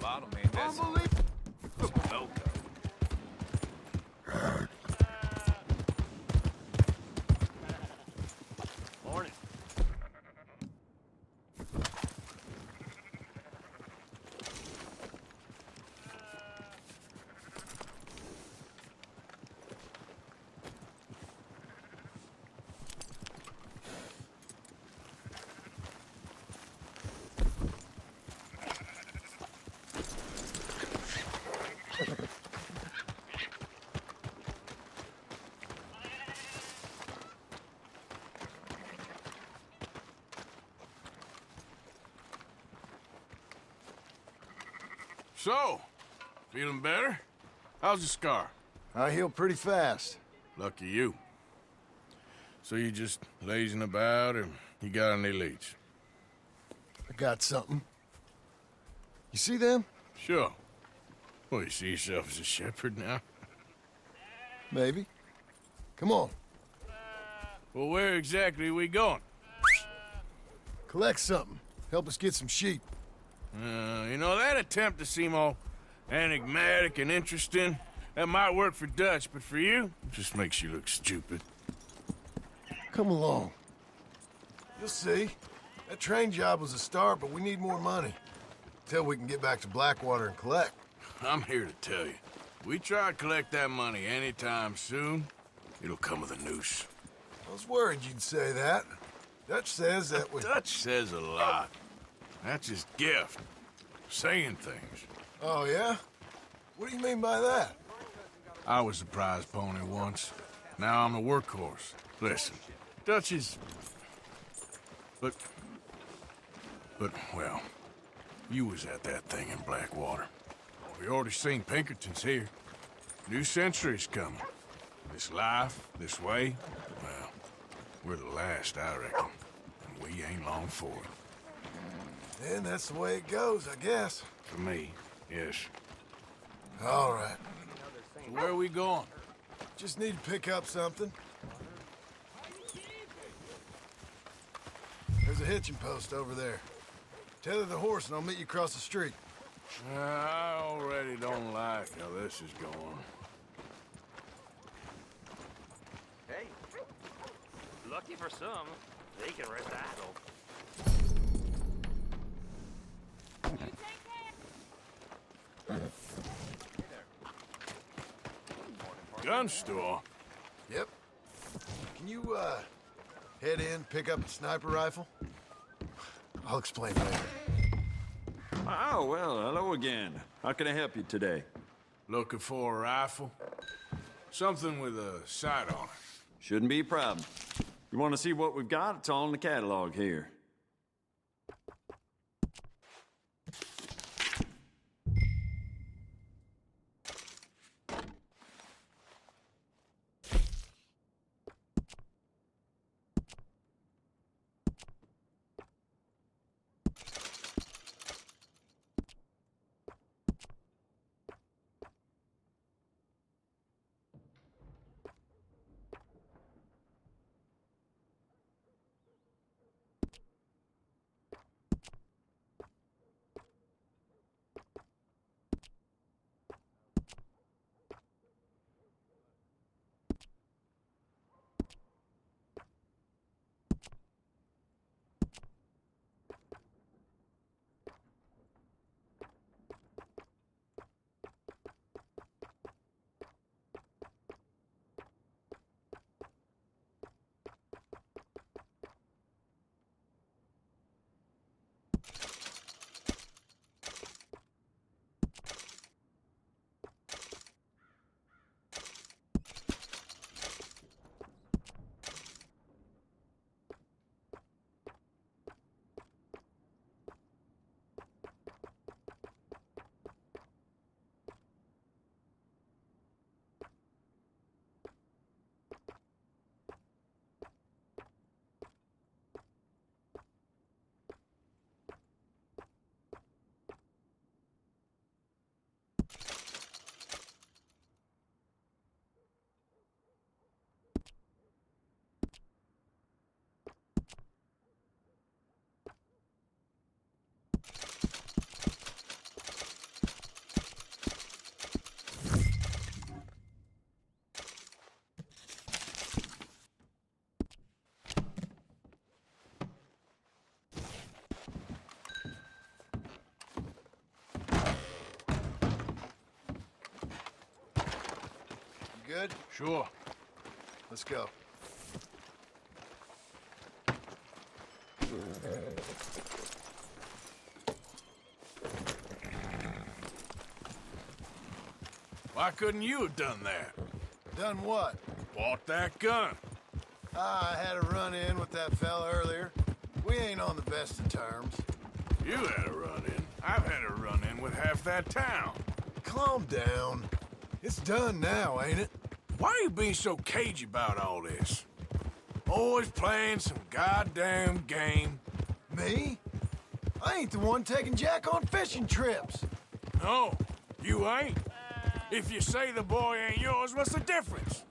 bottle, man. That's Smoke. Morning. So, feeling better? How's the scar? I heal pretty fast. Lucky you. So you just lazing about, or you got any leads? I got something. You see them? Sure. Well, you see yourself as a shepherd now? Maybe. Come on. Well, where exactly are we going? Collect something. Help us get some sheep. You know, that attempt to seem all enigmatic and interesting, that might work for Dutch, but for you, it just makes you look stupid. Come along. You'll see. That train job was a start, but we need more money. Till we can get back to Blackwater and collect. I'm here to tell you, we try to collect that money anytime soon, it'll come with a noose. I was worried you'd say that. Dutch says that we... Dutch says a lot. That's his gift. Saying things. Oh, yeah? What do you mean by that? I was a prize pony once. Now I'm a workhorse. Listen, Dutch is... But, well, you was at that thing in Blackwater. We already seen Pinkertons here. New century's coming. This life, this way, well, we're the last, I reckon. And we ain't long for it. Then that's the way it goes, I guess. For me, yes. All right. So where are we going? Just need to pick up something. There's a hitching post over there. Tether the horse and I'll meet you across the street. I already don't like how this is going. Hey. Lucky for some, they can rest idle. Gun store? Yep. Can you, head in, pick up a sniper rifle? I'll explain later. Oh, well, hello again. How can I help you today? Looking for a rifle? Something with a sight on it. Shouldn't be a problem. You want to see what we've got? It's all in the catalog here. good? Sure. Let's go. Why couldn't you have done that? Done what? Bought that gun. I had a run-in with that fella earlier. We ain't on the best of terms. You had a run-in. I've had a run-in with half that town. Calm down. It's done now, ain't it? Why are you being so cagey about all this? Always playing some goddamn game. Me? I ain't the one taking Jack on fishing trips. No, you ain't. If you say the boy ain't yours, what's the difference?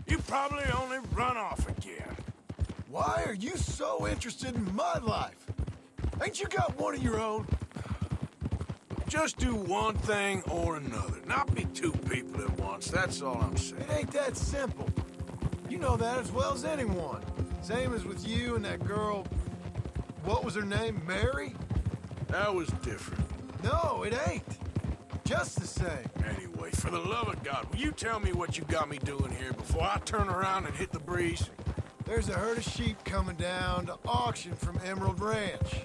You probably only run off again. Why are you so interested in my life? Ain't you got one of your own? Just do one thing or another. Not be two people at once, that's all I'm saying. It ain't that simple. You know that as well as anyone. Same as with you and that girl... What was her name? Mary? That was different. No, it ain't. Just the same. Anyway, for the love of God, will you tell me what you got me doing here before I turn around and hit the breeze? There's a herd of sheep coming down to auction from Emerald Ranch.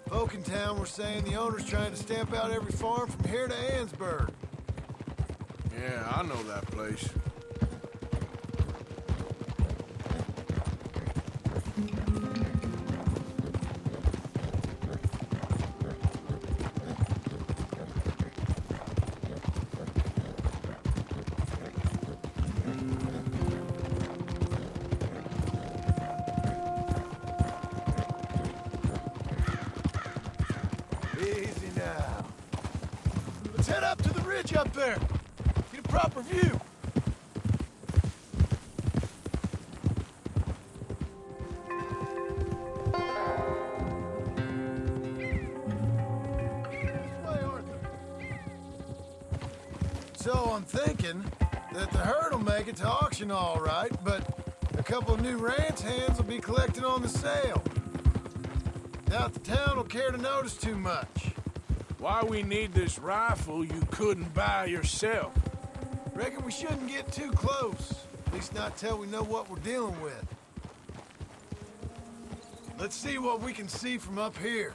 Folk in town were saying the owner's trying to stamp out every farm from here to Ansburg. Yeah, I know that place. Easy now. Let's head up to the ridge up there. Get a proper view. This way, Arthur. So I'm thinking that the herd will make it to auction all right, but a couple of new ranch hands will be collecting on the sale. Doubt the town will care to notice too much. Why we need this rifle you couldn't buy yourself? Reckon we shouldn't get too close. At least not till we know what we're dealing with. Let's see what we can see from up here.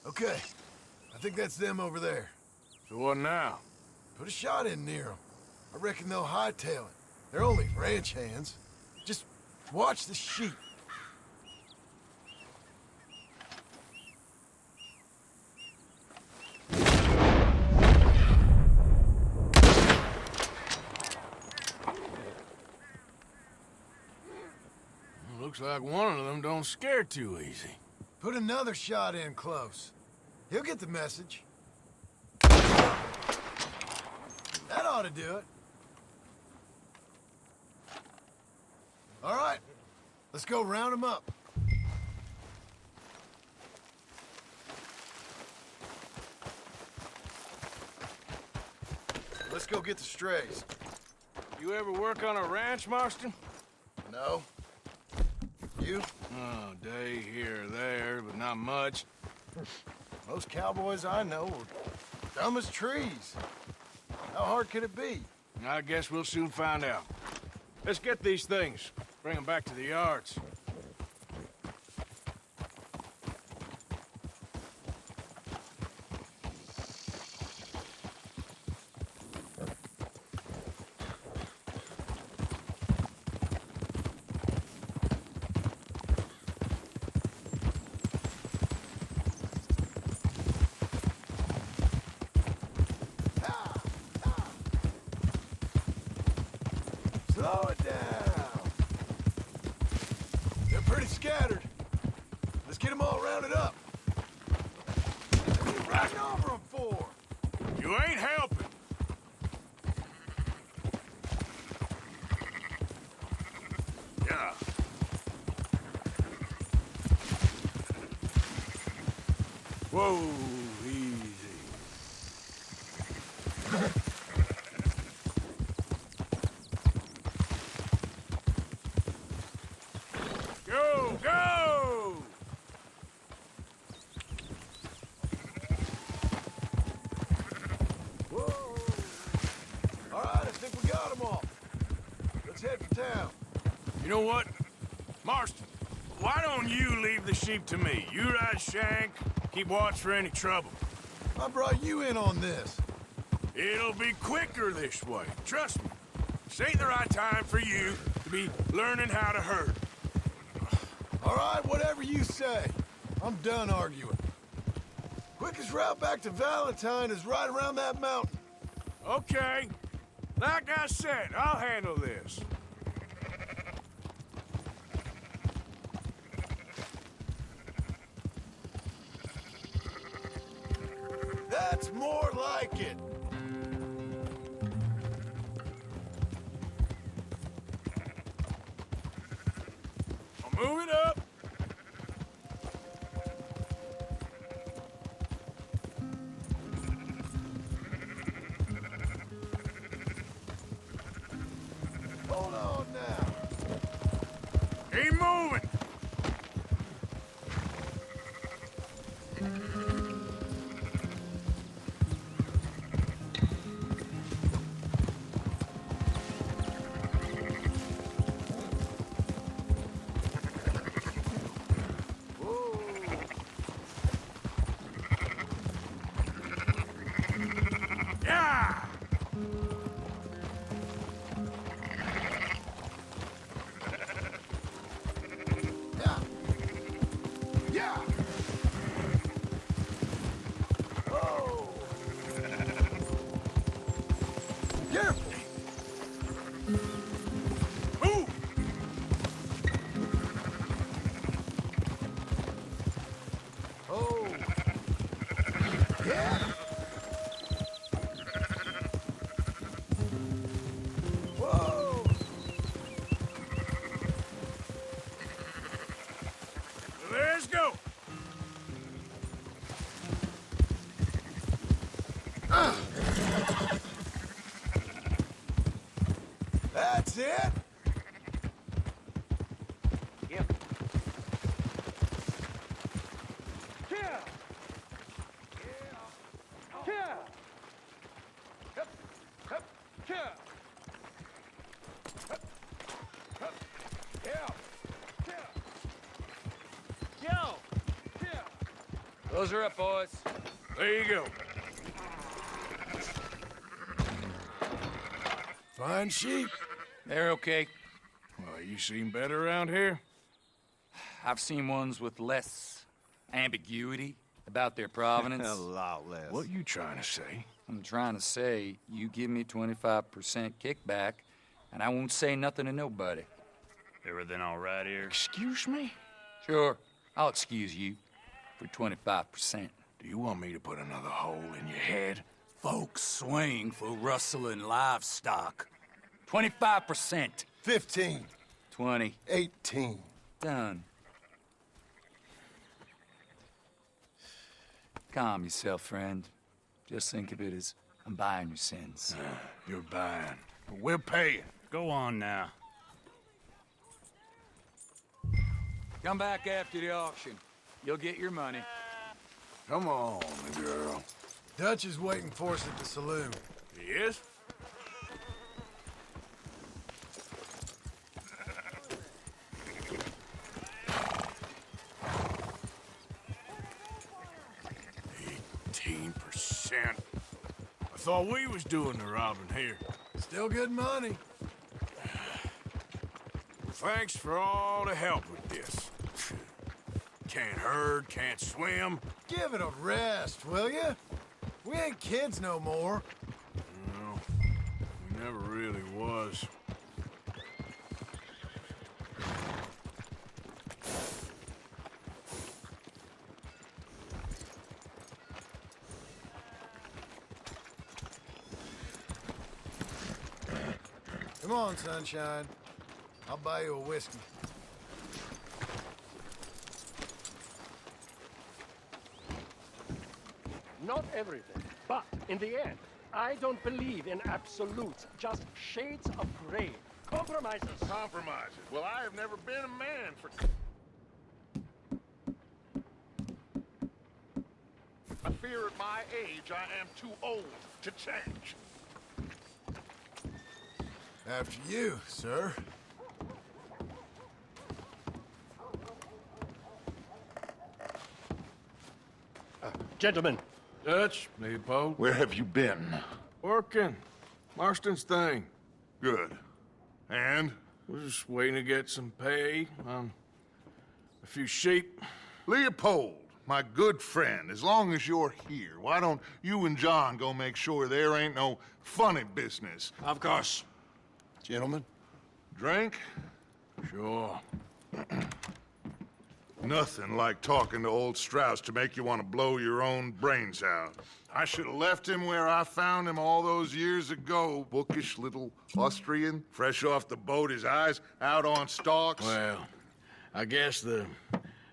Okay, I think that's them over there. So what now? Put a shot in near them. I reckon they'll hightail it. They're only ranch hands. Just watch the sheep. Looks like one of them don't scare too easy. Put another shot in close. He'll get the message. That ought to do it. All right, let's go round them up. Let's go get the strays. You ever work on a ranch, Marston? No? You? Oh, day here or there, but not much. Most cowboys I know are dumb as trees. How hard could it be? I guess we'll soon find out. Let's get these things. Bring them back to the yards. Slow it down. They're pretty scattered. Let's get them all rounded up. What are you riding over them for? You ain't helping. Yeah. Whoa, easy. think we got them all. Let's head for town. You know what? Marston, why don't you leave the sheep to me? You ride Shank, keep watch for any trouble. I brought you in on this. It'll be quicker this way, trust me. This ain't the right time for you to be learning how to herd. All right, whatever you say. I'm done arguing. Quickest route back to Valentine is right around that mountain. Okay. Like I said, I'll handle this. That's more like it. I'll move it up. Hold on now. Keep moving. Yeah! Yeah. Yeah. Oh. Careful. Move! Oh. Yeah. Whoa. Let's go. That's it. Yep. Those are up, boys. There you go. Fine sheep. They're okay. Well, you seem better around here. I've seen ones with less ambiguity about their provenance. A lot less. What you trying to say? I'm trying to say, you give me 25% kickback, and I won't say nothing to nobody. Everything all right here? Excuse me? Sure, I'll excuse you for 25%. Do you want me to put another hole in your head? Folks swing for rustling livestock. 25%. 15. 20. 18. Done. Calm yourself, friend. Just think of it as I'm buying your sins. You're buying. We're paying. Go on now. Come back after the auction. You'll get your money. Come on, girl. Dutch is waiting for us at the saloon. He is? %. I thought we was doing the robbing here. Still good money. Well, thanks for all the help with this. Can't herd, can't swim. Give it a rest, will ya? We ain't kids no more. No, we never really was. Come on, sunshine. I'll buy you a whiskey. Not everything, but in the end, I don't believe in absolutes, just shades of gray. Compromises. Compromises. Well, I have never been a man for... I fear at my age I am too old to change. After you, sir. Gentlemen, Dutch, Leopold. Where have you been? Working. Marston's thing. Good. And? We're just waiting to get some pay on a few sheep. Leopold, my good friend, as long as you're here, why don't you and John go make sure there ain't no funny business? Of course. Gentlemen. Drink? Sure. Nothing like talking to old Strauss to make you want to blow your own brains out. I should have left him where I found him all those years ago. Bookish little Austrian, fresh off the boat, his eyes out on stalks. Well, I guess the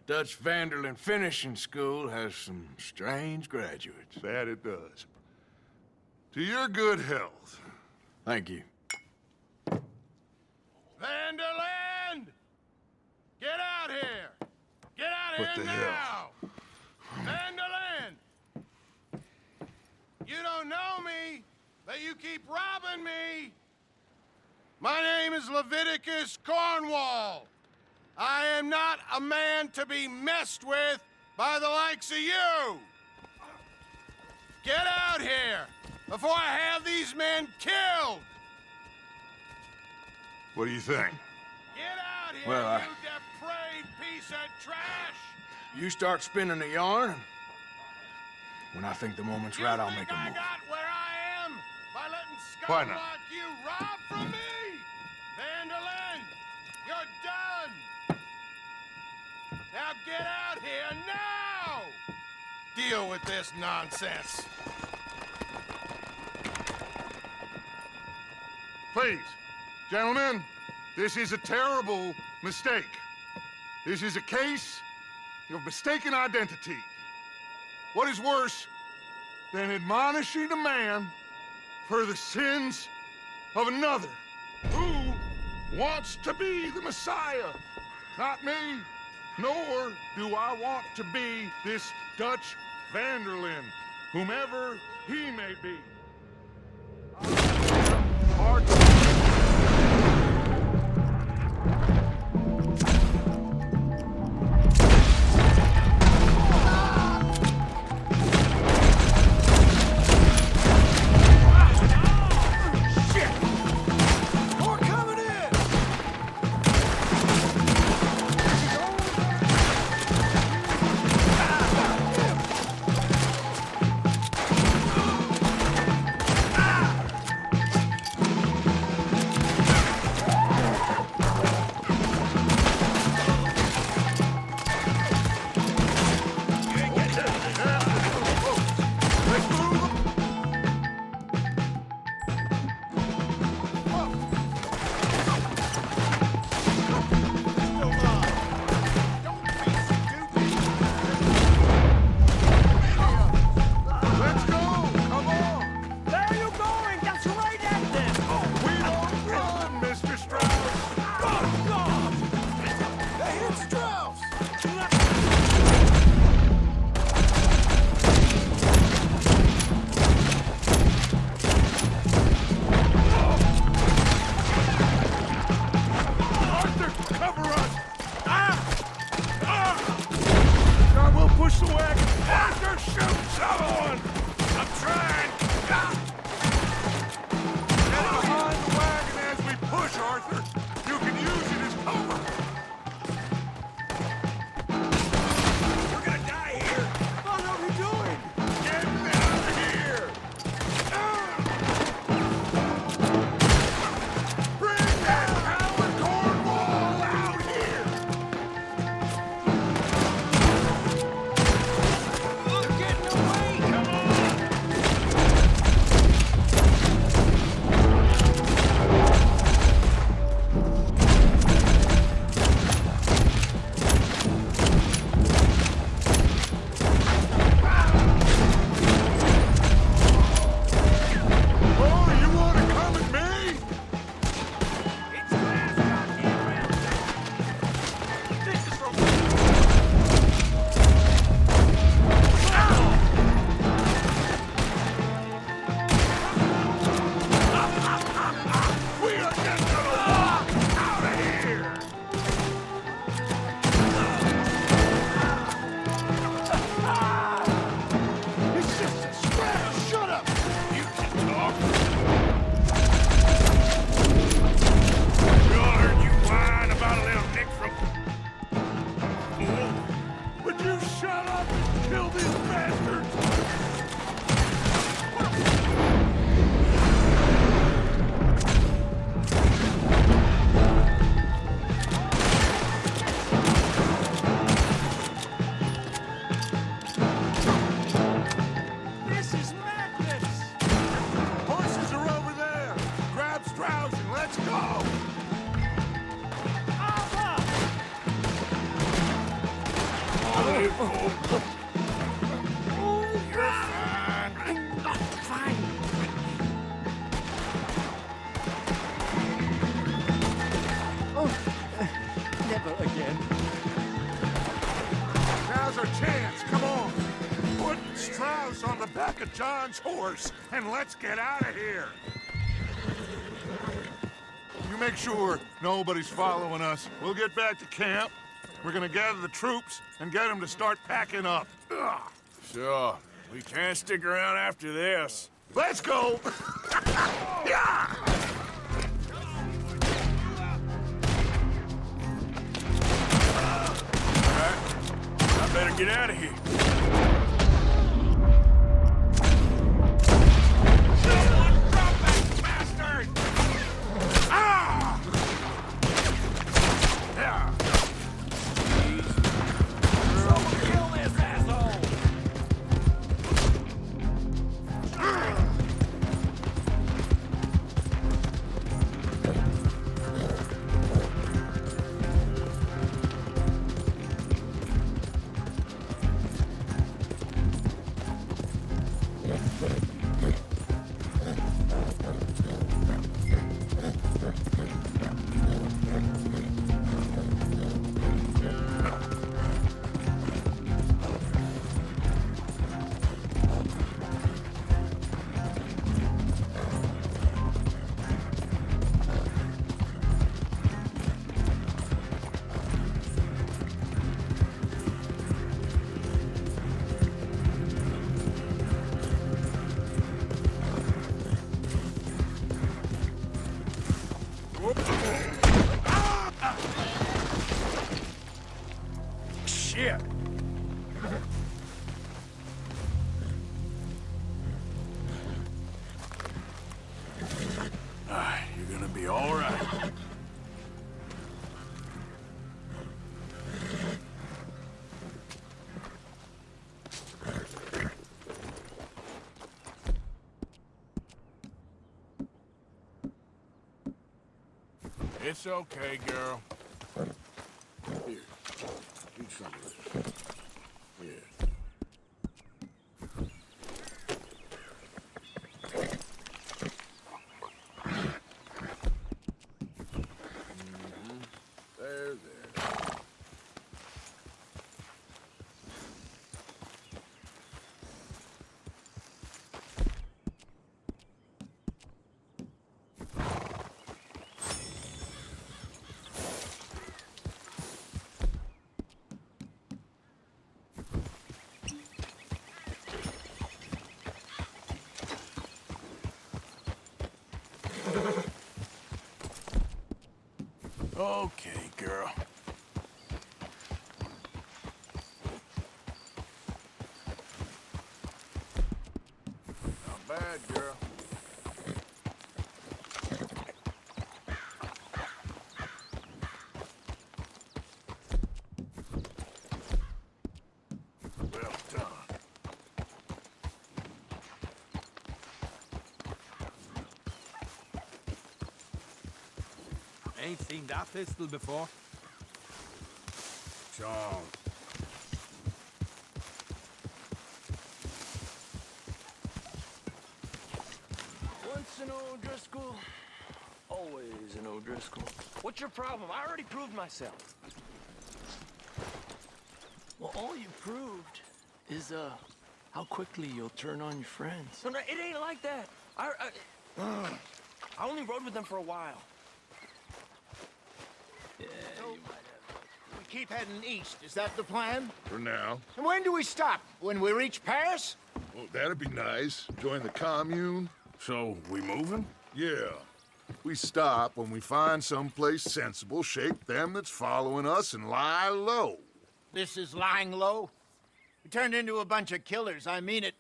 Dutch Vanderlyn Finishing School has some strange graduates. That it does. To your good health. Thank you. Vanderland! Get out here! Get out What here the now! hell? Vanderland! You don't know me, but you keep robbing me! My name is Leviticus Cornwall. I am not a man to be messed with by the likes of you! Get out here before I have these men killed! What do you think? Get out here, Well, you depraved piece of trash! You start spinning the yarn, and when I think the moment's right, I'll make a I move. got where I am by letting Why scum not? like you rob from me? Vanderlyn, you're done! Now get out here now! Deal with this nonsense. Please, gentlemen, this is a terrible mistake. This is a case of mistaken identity. What is worse than admonishing a man for the sins of another who wants to be the Messiah? Not me, nor do I want to be this Dutch Vanderlyn, whomever he may be. Pardon. More coming in! you, fool. You're fine. I'm not fine. Never again. Now's our chance. Come on. Put Strauss on the back of John's horse, and let's get out of here. You make sure nobody's following us. We'll get back to camp. We're gonna gather the troops and get them to start packing up. Ugh. Sure. We can't stick around after this. Let's go! Yeah! I better get out of here. Bastard! Ah! Yeah. Kill this asshole! Shit. You're gonna be all right. It's okay, girl. Here, eat some of this. Yeah. There. Okay, girl. Not bad, girl. Well done. Ain't seen that pistol before. John. Once an O'Driscoll, always an O'Driscoll. What's your problem? I already proved myself. Well, all you proved is, how quickly you'll turn on your friends. No, it ain't like that. I only rode with them for a while. Yeah, you might have. We keep heading east. Is that the plan? For now. And when do we stop? When we reach Paris? Well, that'd be nice. Join the commune. So, we moving? Yeah. We stop when we find someplace sensible, shake them that's following us, and lie low. This is lying low. We turned into a bunch of killers. I mean it.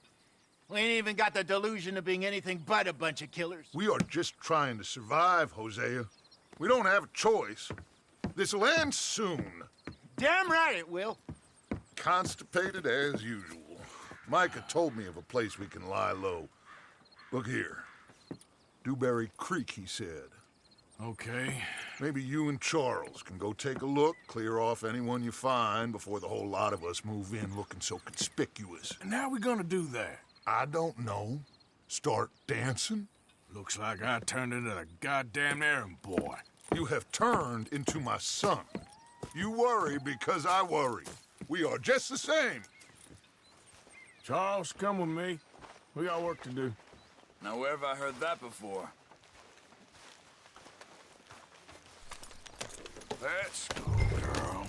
We ain't even got the delusion of being anything but a bunch of killers. We are just trying to survive, Hosea. We don't have a choice. This'll end soon. Damn right it will. Constipated as usual. Micah told me of a place we can lie low. Look here. Dewberry Creek, he said. Okay. Maybe you and Charles can go take a look, clear off anyone you find before the whole lot of us move in looking so conspicuous. And how we gonna do that? I don't know. Start dancing? Looks like I turned into the goddamn errand boy. You have turned into my son. You worry because I worry. We are just the same. Charles, come with me. We got work to do. Now, where have I heard that before? Let's go, girl.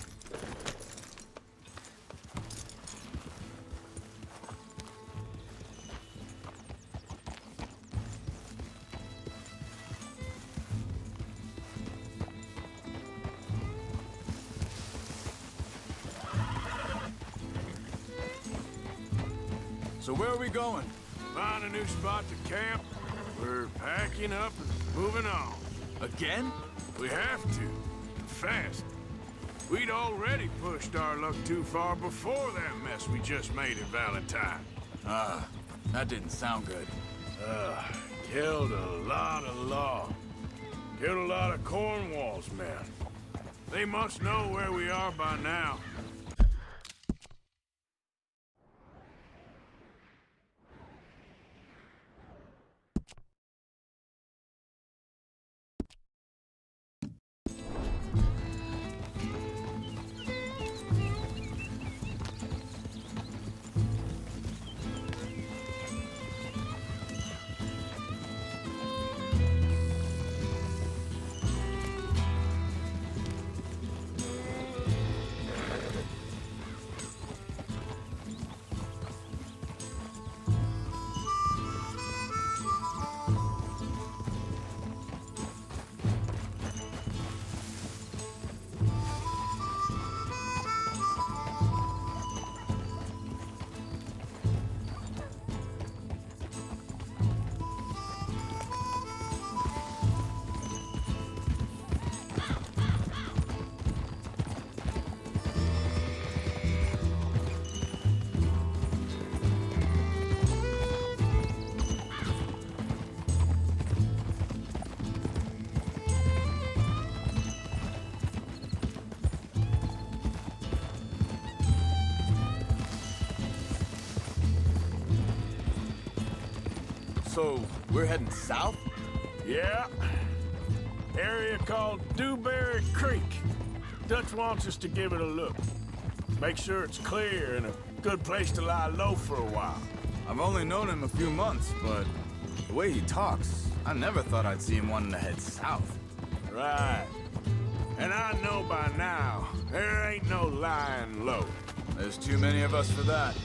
So where are we going? Find a new spot to camp. We're packing up and moving on. Again? We have to. Fast. We'd already pushed our luck too far before that mess we just made at Valentine. That didn't sound good. Killed a lot of law. Killed a lot of Cornwall's men. They must know where we are by now. So, we're heading south? Yeah. Area called Dewberry Creek. Dutch wants us to give it a look. Make sure it's clear and a good place to lie low for a while. I've only known him a few months, but the way he talks, I never thought I'd see him wanting to head south. Right. And I know by now, there ain't no lying low. There's too many of us for that.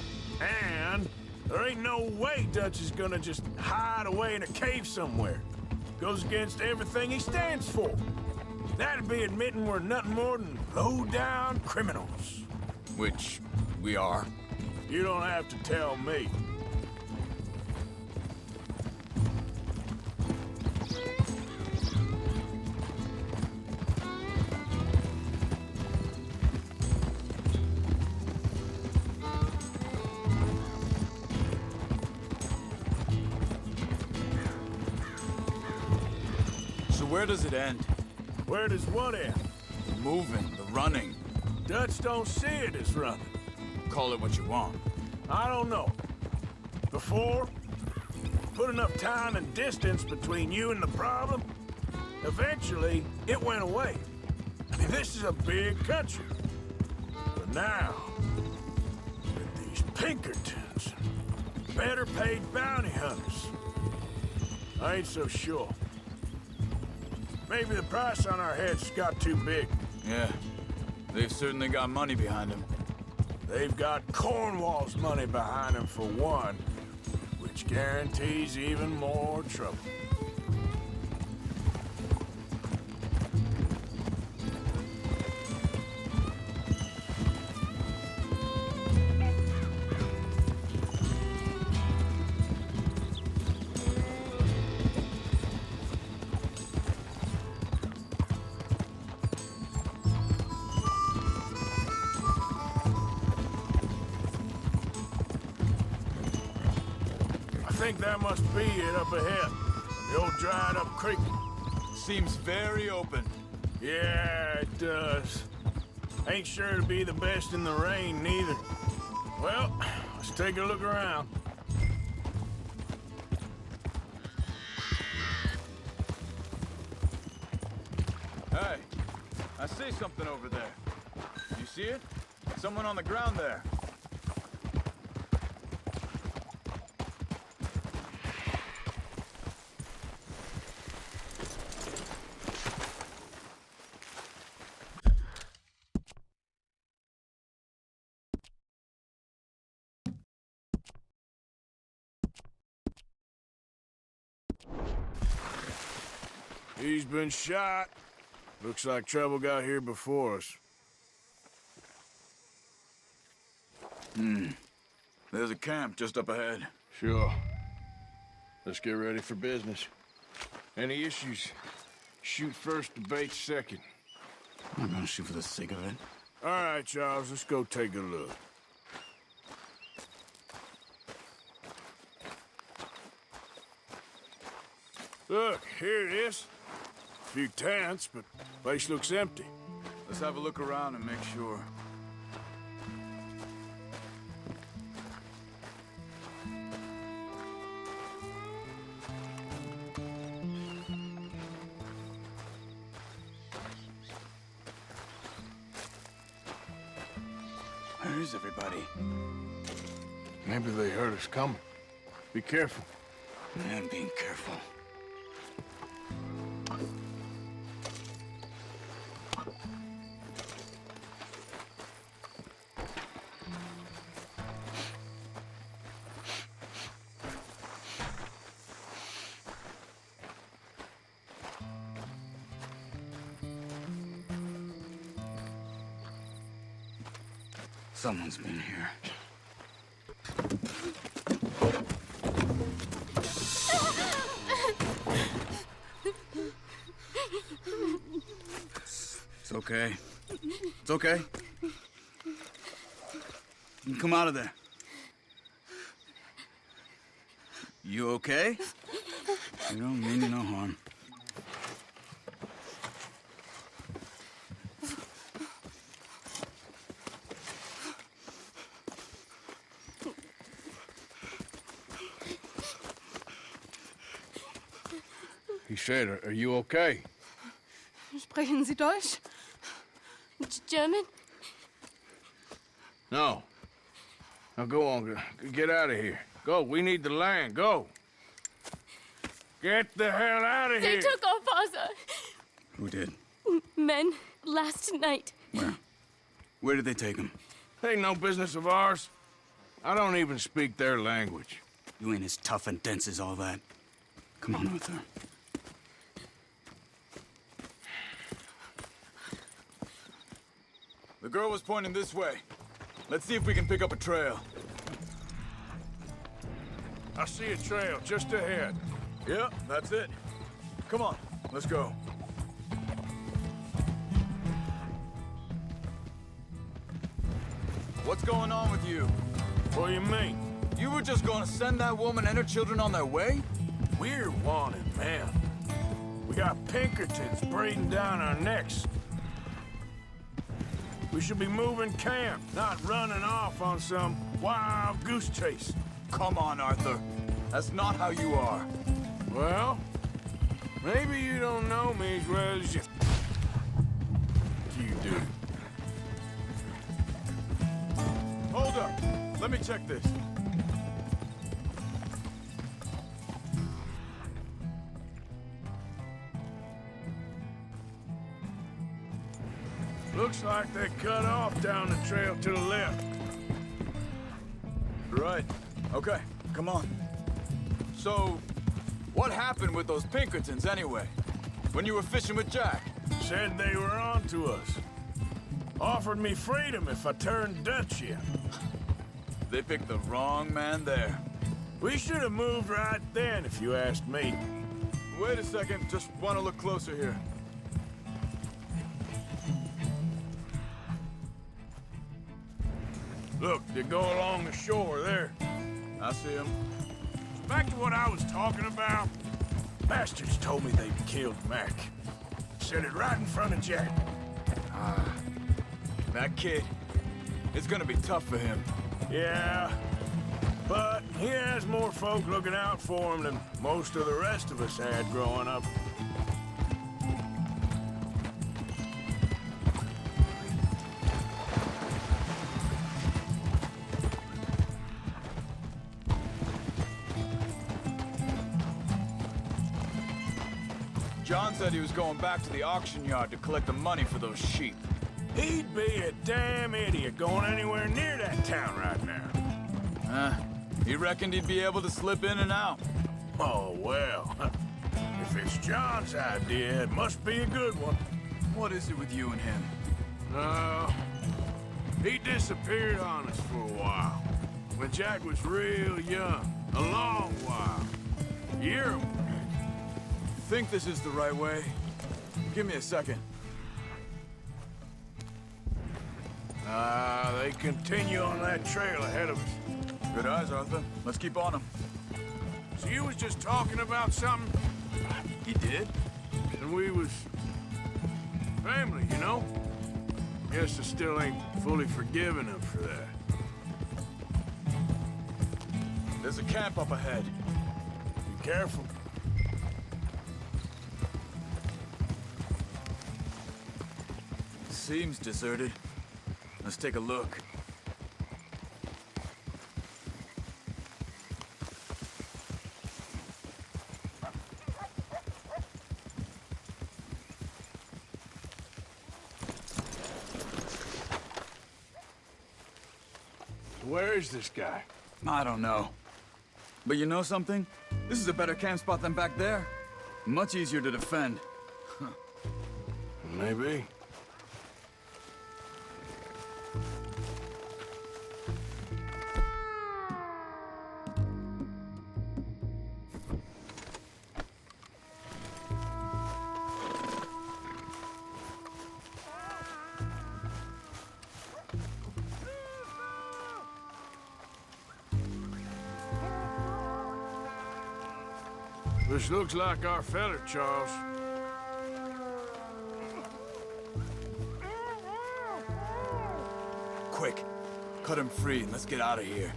And there ain't no way Dutch is gonna just hide away in a cave somewhere. Goes against everything he stands for. That'd be admitting we're nothing more than low-down criminals. Which we are. You don't have to tell me. Where does it end? Where does what end? The moving, the running. Dutch don't see it as running. Call it what you want. I don't know. Before, put enough time and distance between you and the problem, eventually it went away. I mean, this is a big country. But now, with these Pinkertons, better paid bounty hunters, I ain't so sure. Maybe the price on our heads got too big. Yeah, they've certainly got money behind them. They've got Cornwall's money behind them for one, which guarantees even more trouble. I think that must be it up ahead. The old dried-up creek. seems very open. Yeah, it does. Ain't sure to be the best in the rain, neither. Well, let's take a look around. Hey, I see something over there. You see it? Someone on the ground there. He's been shot. Looks like trouble got here before us. There's a camp just up ahead. Sure. Let's get ready for business. Any issues? Shoot first, debate second. I'm not gonna shoot for the sake of it. All right, Charles, let's go take a look. Look, here it is. A few tents, but place looks empty. Let's have a look around and make sure. Where is everybody? Maybe they heard us coming. Be careful. Man, being careful. Someone's been here. It's okay. It's okay. You can come out of there. You okay? You don't mean you no harm. He said, are you okay? Sprechen Sie Deutsch? German? No. Now go on, get out of here. Go, we need the land, go. Get the hell out of They here. took our father. Who did? Men, last night. Where? Where did they take him? Ain't no business of ours. I don't even speak their language. You ain't as tough and dense as all that. Come on, Arthur. The girl was pointing this way. Let's see if we can pick up a trail. I see a trail just ahead. Yeah, that's it. Come on, let's go. What's going on with you? What do you mean? You were just gonna send that woman and her children on their way? We're wanted, man. We got Pinkertons breathing down our necks. We should be moving camp, not running off on some wild goose chase. Come on, Arthur. That's not how you are. Well, maybe you don't know me as well as you do. Hold up. Let me check this. Looks like they cut off down the trail to the left. Right. Okay, come on. So, what happened with those Pinkertons anyway? When you were fishing with Jack? Said they were on to us. Offered me freedom if I turned Dutch yet. They picked the wrong man there. We should have moved right then, if you asked me. Wait a second, just want to look closer here. Look, they go along the shore there. I see them. Back to what I was talking about. Bastards told me they'd killed Mac. Set it right in front of Jack. That kid, it's gonna be tough for him. Yeah, but he has more folk looking out for him than most of the rest of us had growing up. John said he was going back to the auction yard to collect the money for those sheep. He'd be a damn idiot going anywhere near that town right now. He reckoned he'd be able to slip in and out. Oh, well. If it's John's idea, it must be a good one. What is it with you and him? He disappeared on us for a while. When Jack was real young. A long while. A year or more. Think this is the right way? Give me a second. They continue on that trail ahead of us. Good eyes, Arthur. Let's keep on them. So you was just talking about something? He did. And we was... family, you know? Guess I still ain't fully forgiven him for that. There's a camp up ahead. Be careful. Seems deserted. Let's take a look. Where is this guy? I don't know. But you know something? This is a better camp spot than back there. Much easier to defend. Maybe. This looks like our feller, Charles. Quick, cut him free and let's get out of here.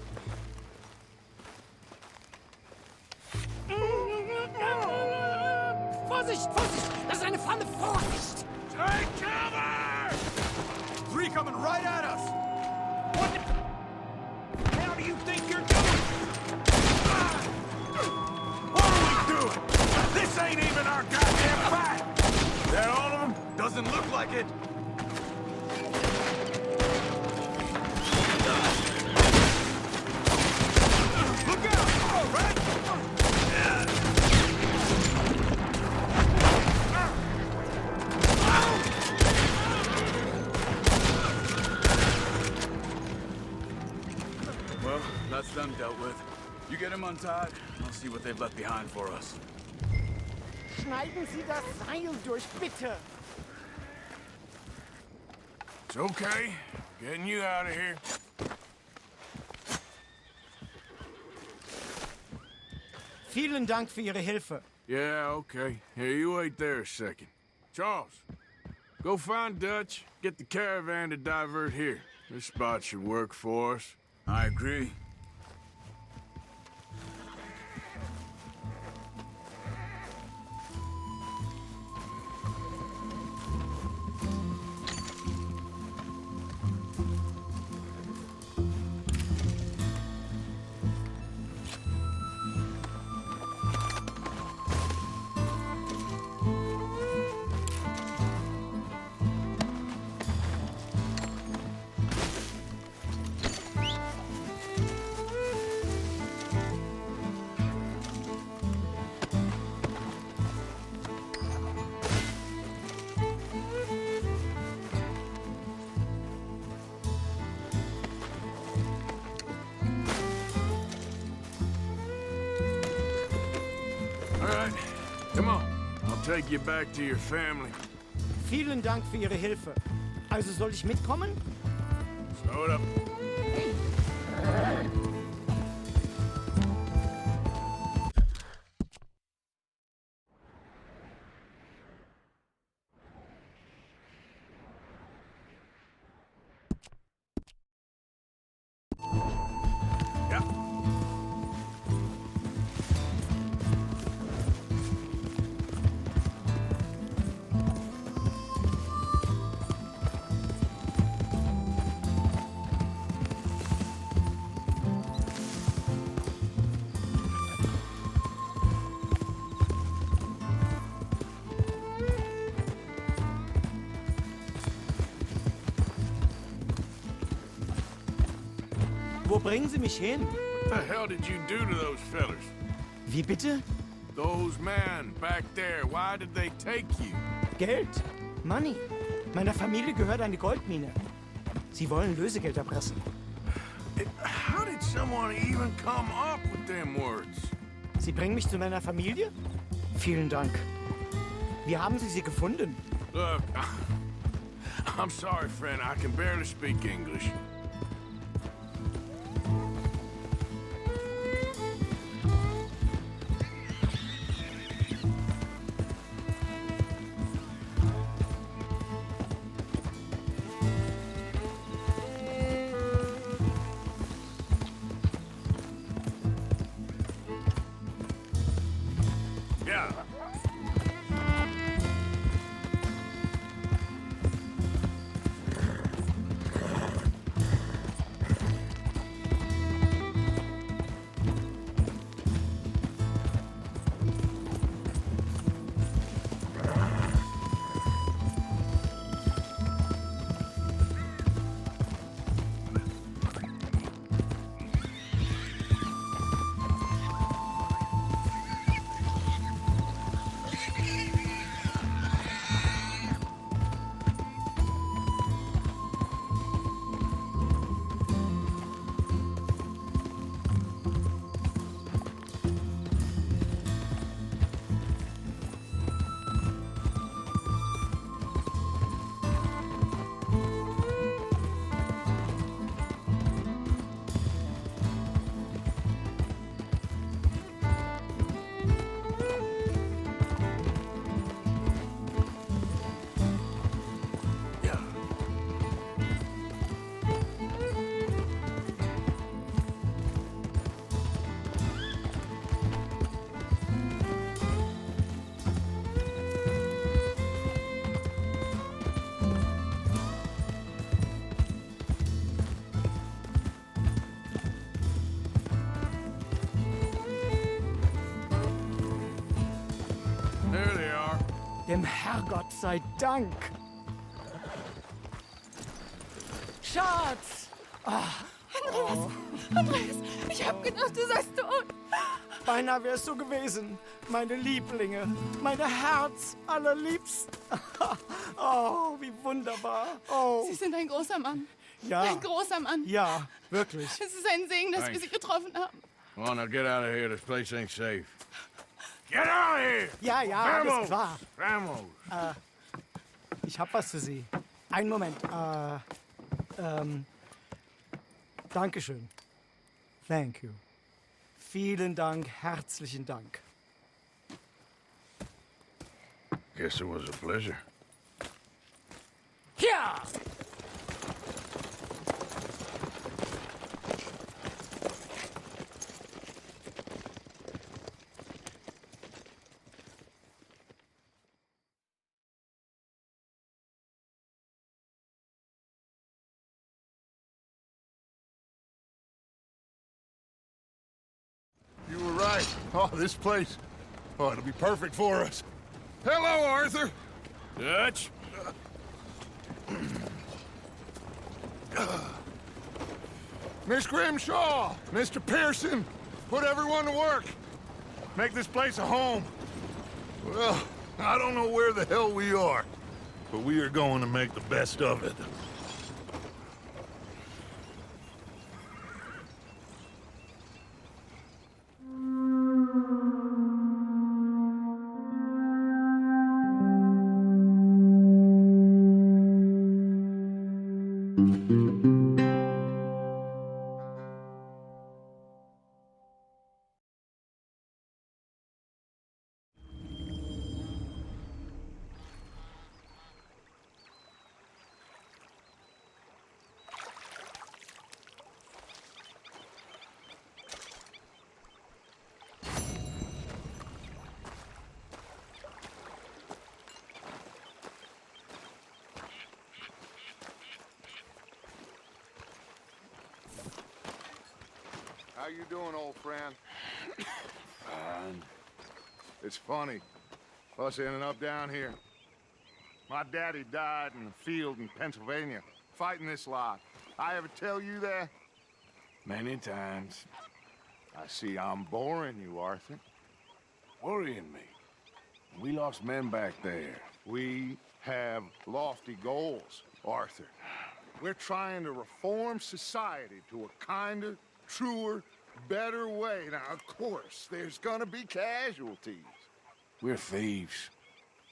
Vorsicht, Vorsicht! Das ist eine Pfanne! Vorsicht! Take cover! Three coming right at us! What the hell do you think you're doing? What are we doing? This ain't even our goddamn fight! That all of them? Doesn't look like it. Look out! Oh, right! Well, that's them dealt with. You get them untied, I'll see what they've left behind for us. Schneiden Sie das Seil durch, bitte! It's okay. Getting you out of here. Vielen Dank für Ihre Hilfe. Yeah, okay. Here, you wait there a second. Charles, go find Dutch. Get the caravan to divert here. This spot should work for us. I agree. Come on. I'll take you back to your family. Vielen Dank für Ihre Hilfe. Also soll ich mitkommen? Slow it up. Wo bringen Sie mich hin? What the hell did you do to those fellers? Wie bitte? Those men back there, why did they take you? Geld. Money. Meiner Familie gehört eine Goldmine. Sie wollen Lösegeld erpressen. How did someone even come up with them words? Sie bringen mich zu meiner Familie? Vielen Dank. Wie haben Sie sie gefunden? Look, I'm sorry, friend. I can barely speak English. Yeah. There they are. Dem Herrgott sei Dank. Schatz! Andreas, ich hab gedacht, du seist tot. Beinahe wärst du gewesen. Meine Lieblinge. Meine Herz allerliebsten. Oh, wie wunderbar. Oh. Sie sind ein großer Mann. Ja. Ein großer Mann. Ja, wirklich. Es ist ein Segen, dass wir Sie getroffen haben. Well, now get out of here. This place ain't safe. Get out of here! Ja, ja, alles Vamos! klar. Vamos! Ich hab was für Sie. Einen Moment. Dankeschön. Thank you. Vielen Dank, herzlichen Dank. Guess it was a pleasure. Ja! You were right. Oh, this place. Oh, it'll be perfect for us. Hello, Arthur. Dutch? Miss Grimshaw, Mr. Pearson, put everyone to work. Make this place a home. Well, I don't know where the hell we are, but we are going to make the best of it. How you doing, old friend? Fine. It's funny, us ending up down here. My daddy died in the field in Pennsylvania, fighting this lot. I ever tell you that? Many times. I see I'm boring you, Arthur. Worrying me. We lost men back there. We have lofty goals, Arthur. We're trying to reform society to a kinder, truer, better way. Now, of course, there's gonna be casualties. We're thieves.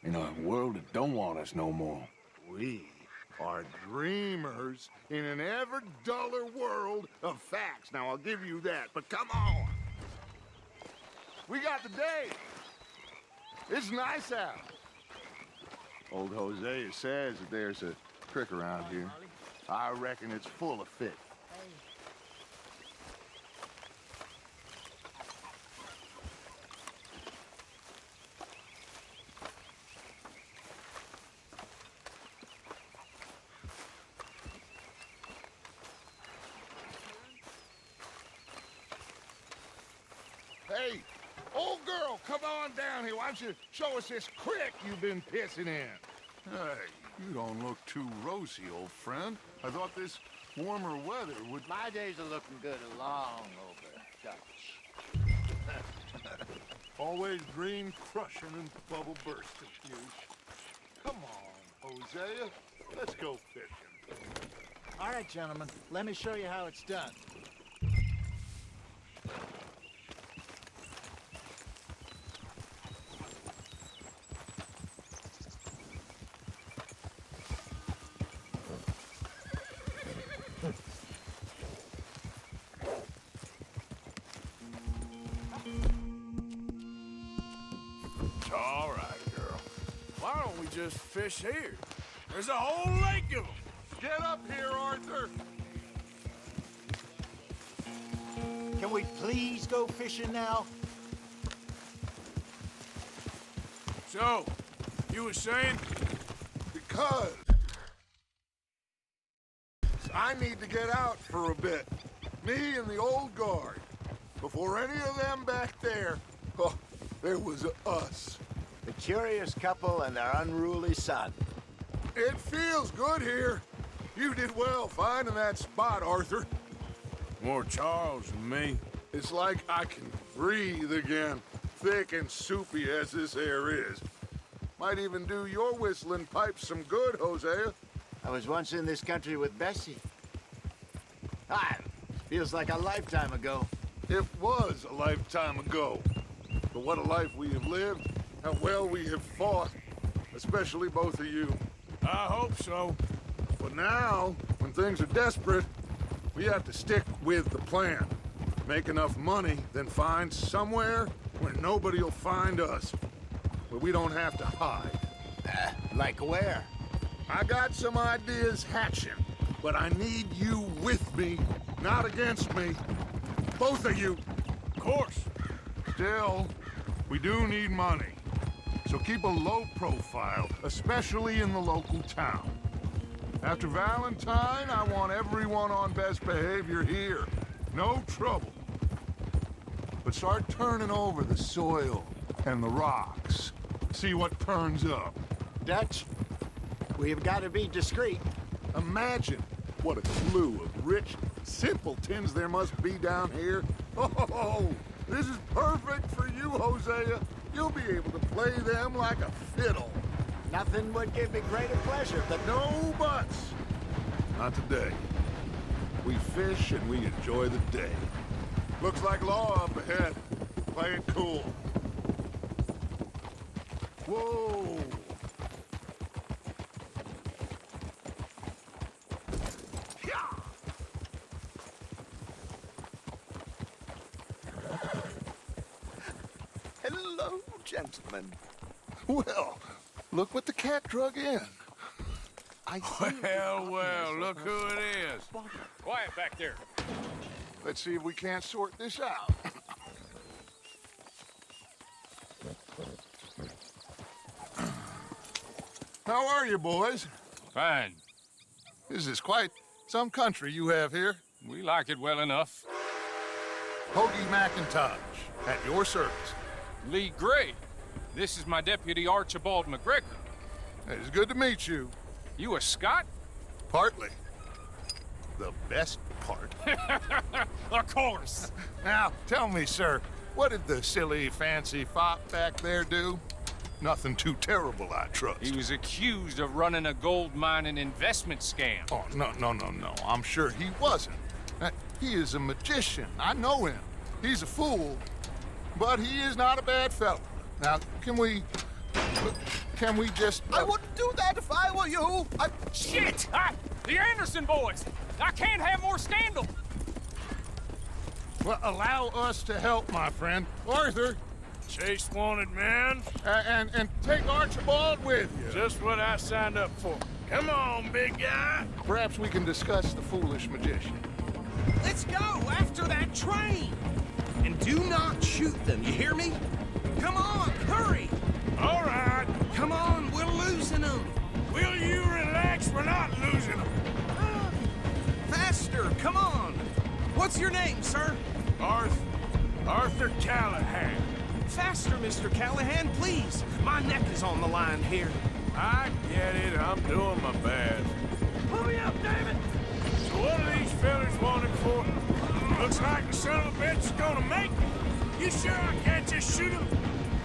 In a world that don't want us no more. We are dreamers in an ever duller world of facts. Now, I'll give you that, but come on. We got the day. It's nice out. Old Hosea says that there's a creek around here. I reckon it's full of fish. Hey, old girl, come on down here. Why don't you show us this creek you've been pissing in? Hey, you don't look too rosy, old friend. I thought this warmer weather would... My days are looking good along over, Dutch. Always green crushing and bubble bursting, Hughes. Come on, Hosea. Let's go fishing. All right, gentlemen. Let me show you how it's done. All right, girl. Why don't we just fish here? There's a whole lake of them. Get up here, Arthur. Can we please go fishing now? So, you were saying? Because I need to get out for a bit. Me and the old guard. Before any of them back there, oh, there was us. The curious couple and their unruly son. It feels good here. You did well finding that spot, Arthur. More Charles than me. It's like I can breathe again, thick and soupy as this air is. Might even do your whistling pipes some good, Hosea. I was once in this country with Bessie. Feels like a lifetime ago. It was a lifetime ago. But what a life we have lived, how well we have fought, especially both of you. I hope so. But now, when things are desperate, we have to stick with the plan. Make enough money, then find somewhere where nobody will find us. Where we don't have to hide. Like where? I got some ideas hatching, but I need you with me, not against me. Both of you. Of course. Still, we do need money. So keep a low profile, especially in the local town. After Valentine, I want everyone on best behavior here. No trouble. But start turning over the soil and the rocks. See what turns up. Dutch, we've got to be discreet. Imagine what a slew of rich simpletons there must be down here. Oh, this is perfect for you, Hosea. You'll be able to play them like a fiddle. Nothing would give me greater pleasure, but no buts. Not today. We fish and we enjoy the day. Looks like law up ahead. Play it cool. Whoa! hello, gentlemen. Well, look what the cat drug in. Well, look who it is. Quiet back there. Let's see if we can't sort this out. How are you, boys? Fine. This is quite some country you have here. We like it well enough. Hoagie McIntosh, at your service. Lee Gray. This is my deputy, Archibald McGregor. It's good to meet you. You a Scot? Partly. the best part. Of course. Now, tell me, sir, what did the silly, fancy fop back there do? Nothing too terrible, I trust. He was accused of running a gold mining investment scam. Oh, no. I'm sure he wasn't. He is a magician. I know him. He's a fool, but he is not a bad fellow. Now, can we just... I wouldn't do that if I were you. Shit! The Anderson boys! I can't have more scandal! Well, allow us to help, my friend. Arthur! Chase wanted man. And take Archibald with you. Just what I signed up for. Come on, big guy. Perhaps we can discuss the foolish magician. Let's go after that train! And do not shoot them, you hear me? Come on, hurry! All right. Come on, we're losing them! Will you relax? We're not losing them. Faster, come on! What's your name, sir? Arthur Callahan. Faster, Mr. Callahan, please. My neck is on the line here. I get it. I'm doing my best. Pull me up, David! So what are these fellas wanted for? Looks like the son of a bitch is gonna make it. You sure I can't just shoot him?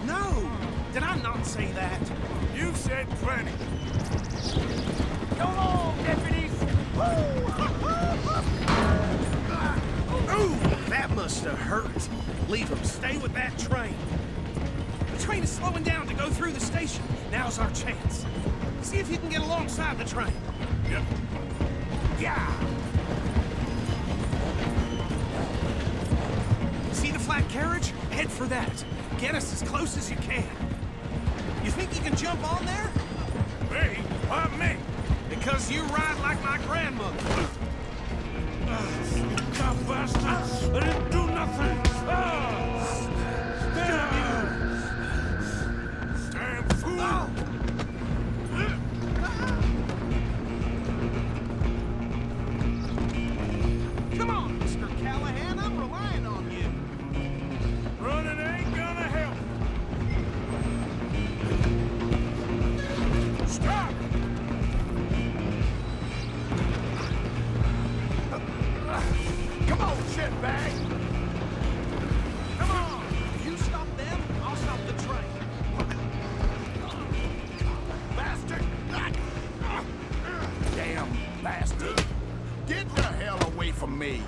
No! Did I not say that? You've said plenty. Go on, deputies! Ooh, that must have hurt. Leave him. Stay with that train. The train is slowing down to go through the station. Now's our chance. See if you can get alongside the train. Yep. Yeah! See the flat carriage? Head for that. Get us as close as you can. You think you can jump on there? Me? Why me? Because you ride like my grandmother. God bastard! I didn't do nothing! Damn you! Damn fool! Come on, Mr. Callahan, I'm relying on you. Running ain't gonna help. Stop! Come on, shitbag! Come on! You stop them, I'll stop the train. Bastard! Damn bastard! Get the hell away from me!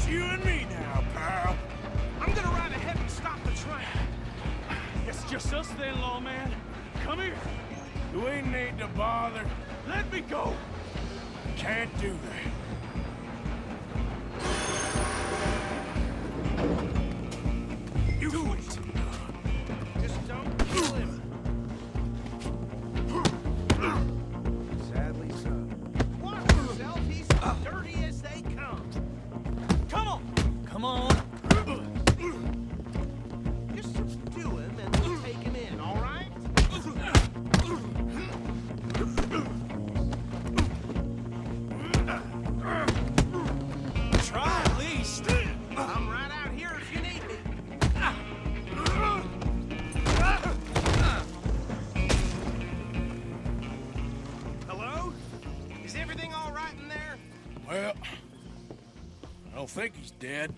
You and me now, pal. I'm gonna ride ahead and stop the train. It's just us then, lawman. Come here. You ain't need to bother. Let me go. Can't do that. You wait. Just don't kill him. Sadly so. Watch yourself, he's as dirty as they come. Come on! Come on! Just subdue him and we'll take him in, all right? Try at least. I'm right out here if you need me. Hello? Is everything all right in there? Well, I don't think he's dead.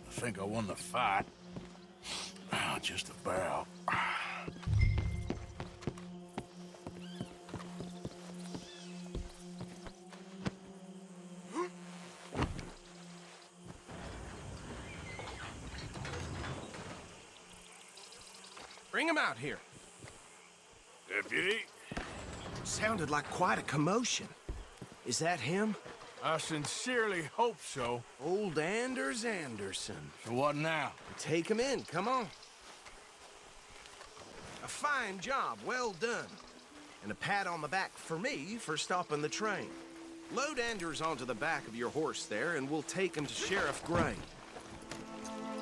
I think I won the fight. Just about. Bring him out here. Deputy? Sounded like quite a commotion. Is that him? I sincerely hope so. Old Anders Anderson. So what now? Take him in, come on. A fine job, well done. And a pat on the back for me for stopping the train. Load Anders onto the back of your horse there, and we'll take him to Sheriff Gray.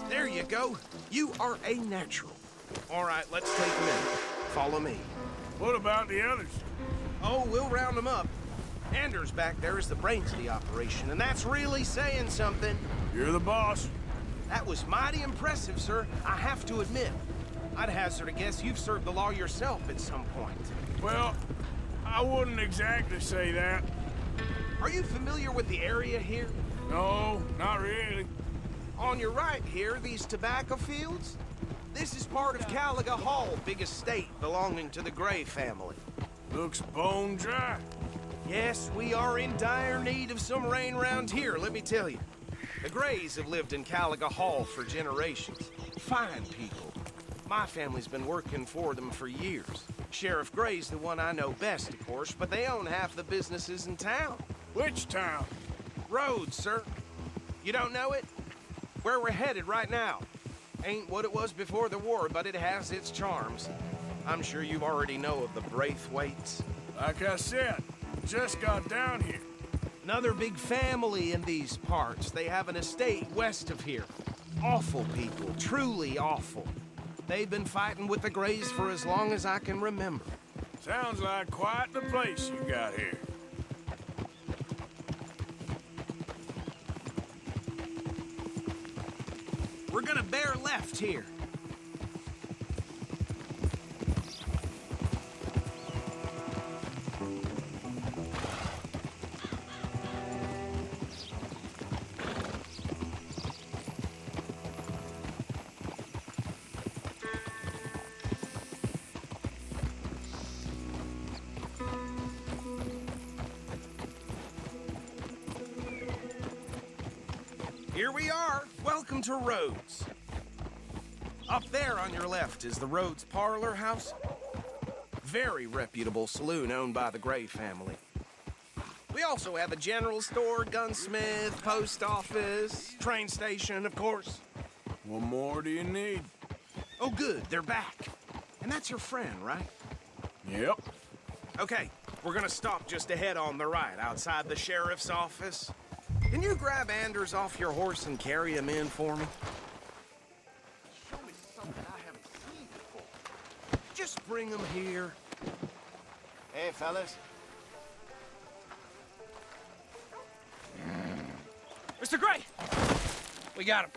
There you go. You are a natural. All right, let's take them in. Follow me. What about the others? Oh, we'll round them up. Anders back there is the brains of the operation, and that's really saying something. You're the boss. That was mighty impressive, sir. I have to admit. I'd hazard a guess you've served the law yourself at some point. Well, I wouldn't exactly say that. Are you familiar with the area here? No, not really. On your right here, these tobacco fields? This is part of Caliga Hall, big estate belonging to the Gray family. Looks bone dry. Yes, we are in dire need of some rain round here, let me tell you. The Grays have lived in Caliga Hall for generations. Fine people. My family's been working for them for years. Sheriff Gray's the one I know best, of course, but they own half the businesses in town. Which town? Rhodes, sir. You don't know it? Where we're headed right now. Ain't what it was before the war, but it has its charms. I'm sure you already know of the Braithwaites. Like I said, just got down here. Another big family in these parts. They have an estate west of here. Awful people, truly awful. They've been fighting with the Grays for as long as I can remember. Sounds like quite the place you got here. We're gonna bear left here. Here we are. Welcome to Rhodes. Up there on your left is the Rhodes Parlor House. Very reputable saloon owned by the Gray family. We also have a general store, gunsmith, post office, train station, of course. What more do you need? Oh, good. They're back. And that's your friend, right? Yep. Okay, we're gonna stop just ahead on the right, outside the sheriff's office. Can you grab Anders off your horse and carry him in for me? Show me something I haven't seen before. Just bring him here. Hey, fellas. Mr. Gray! We got him.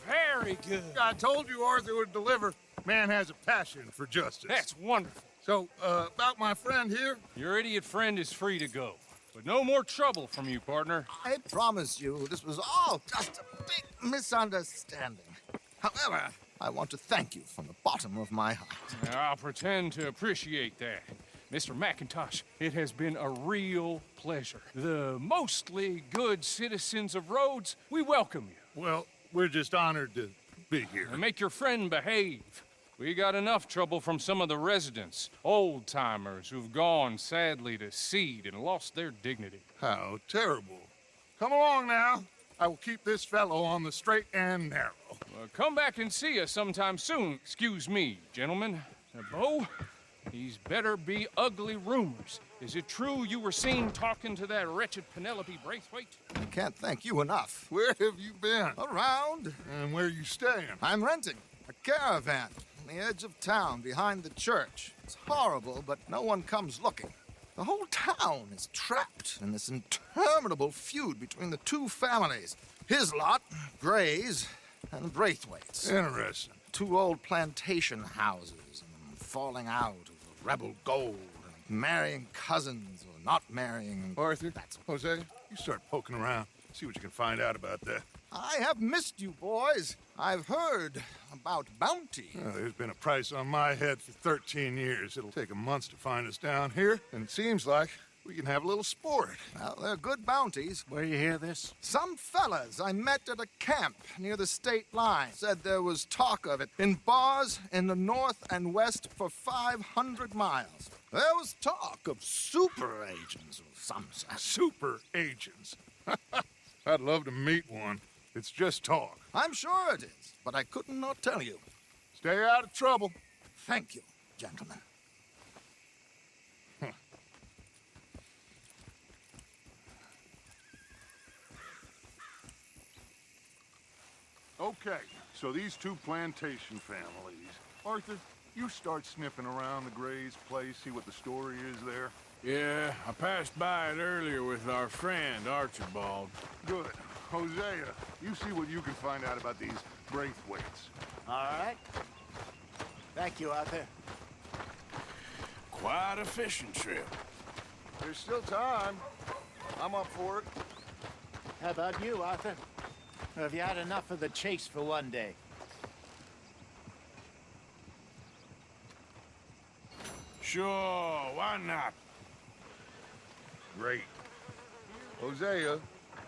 Very good. I told you Arthur would deliver. Man has a passion for justice. That's wonderful. So, about my friend here? Your idiot friend is free to go. But no more trouble from you, partner. I promise you, this was all just a big misunderstanding. However, I want to thank you from the bottom of my heart. I'll pretend to appreciate that. Mr. McIntosh, it has been a real pleasure. The mostly good citizens of Rhodes, we welcome you. Well, we're just honored to be here. And make your friend behave. We got enough trouble from some of the residents, old-timers who've gone, sadly, to seed and lost their dignity. How terrible. Come along now. I will keep this fellow on the straight and narrow. Come back and see us sometime soon. Excuse me, gentlemen. Bo, these better be ugly rumors. Is it true you were seen talking to that wretched Penelope Braithwaite? I can't thank you enough. Where have you been? Around. And where are you staying? I'm renting a caravan on the edge of town behind the church. It's horrible, but no one comes looking. The whole town is trapped in this interminable feud between the two families. His lot, Grays, and Braithwaite's. Interesting. Two old plantation houses, and falling out over rebel gold, and marrying cousins or not marrying. Arthur, that's Jose, you start poking around. See what you can find out about that. I have missed you, boys. I've heard about bounty. Well, there's been a price on my head for 13 years. It'll take 'em months to find us down here, and it seems like we can have a little sport. Well, they're good bounties. Where you hear this? Some fellas I met at a camp near the state line said there was talk of it in bars in the north and west for 500 miles. There was talk of super agents of some sort. Super agents? I'd love to meet one. It's just talk. I'm sure it is, but I couldn't not tell you. Stay out of trouble. Thank you, gentlemen. Okay, So these two plantation families. Arthur, you start sniffing around the Gray's place, see what the story is there. Yeah, I passed by it earlier with our friend, Archibald. Good. Hosea, you see what you can find out about these Braithwaites. All right. Thank you, Arthur. Quite a fishing trip. There's still time. I'm up for it. How about you, Arthur? Or have you had enough of the chase for one day? Sure, why not? Great. Hosea,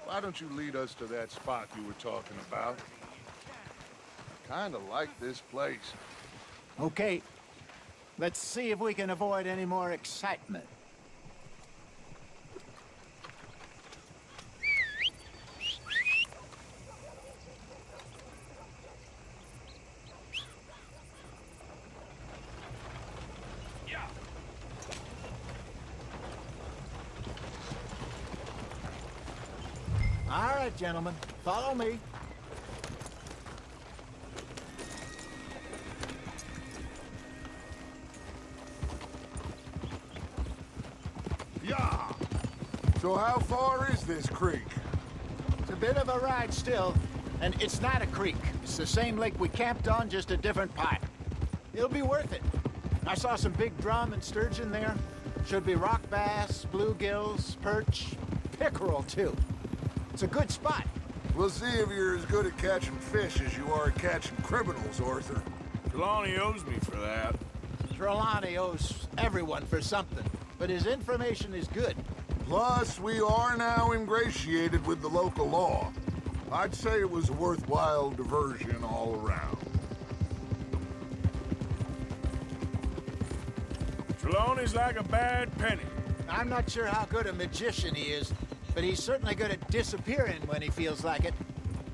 why don't you lead us to that spot you were talking about? I kinda like this place. Okay. Let's see if we can avoid any more excitement. All right, gentlemen, follow me. Yeah! So how far is this creek? It's a bit of a ride still, and it's not a creek. It's the same lake we camped on, just a different part. It'll be worth it. I saw some big drum and sturgeon there. Should be rock bass, bluegills, perch, pickerel too. It's a good spot. We'll see if you're as good at catching fish as you are at catching criminals, Arthur. Trelawney owes me for that. Trelawney owes everyone for something, but his information is good. Plus, we are now ingratiated with the local law. I'd say it was a worthwhile diversion all around. Trelawney's like a bad penny. I'm not sure how good a magician he is, but he's certainly good at disappearing when he feels like it.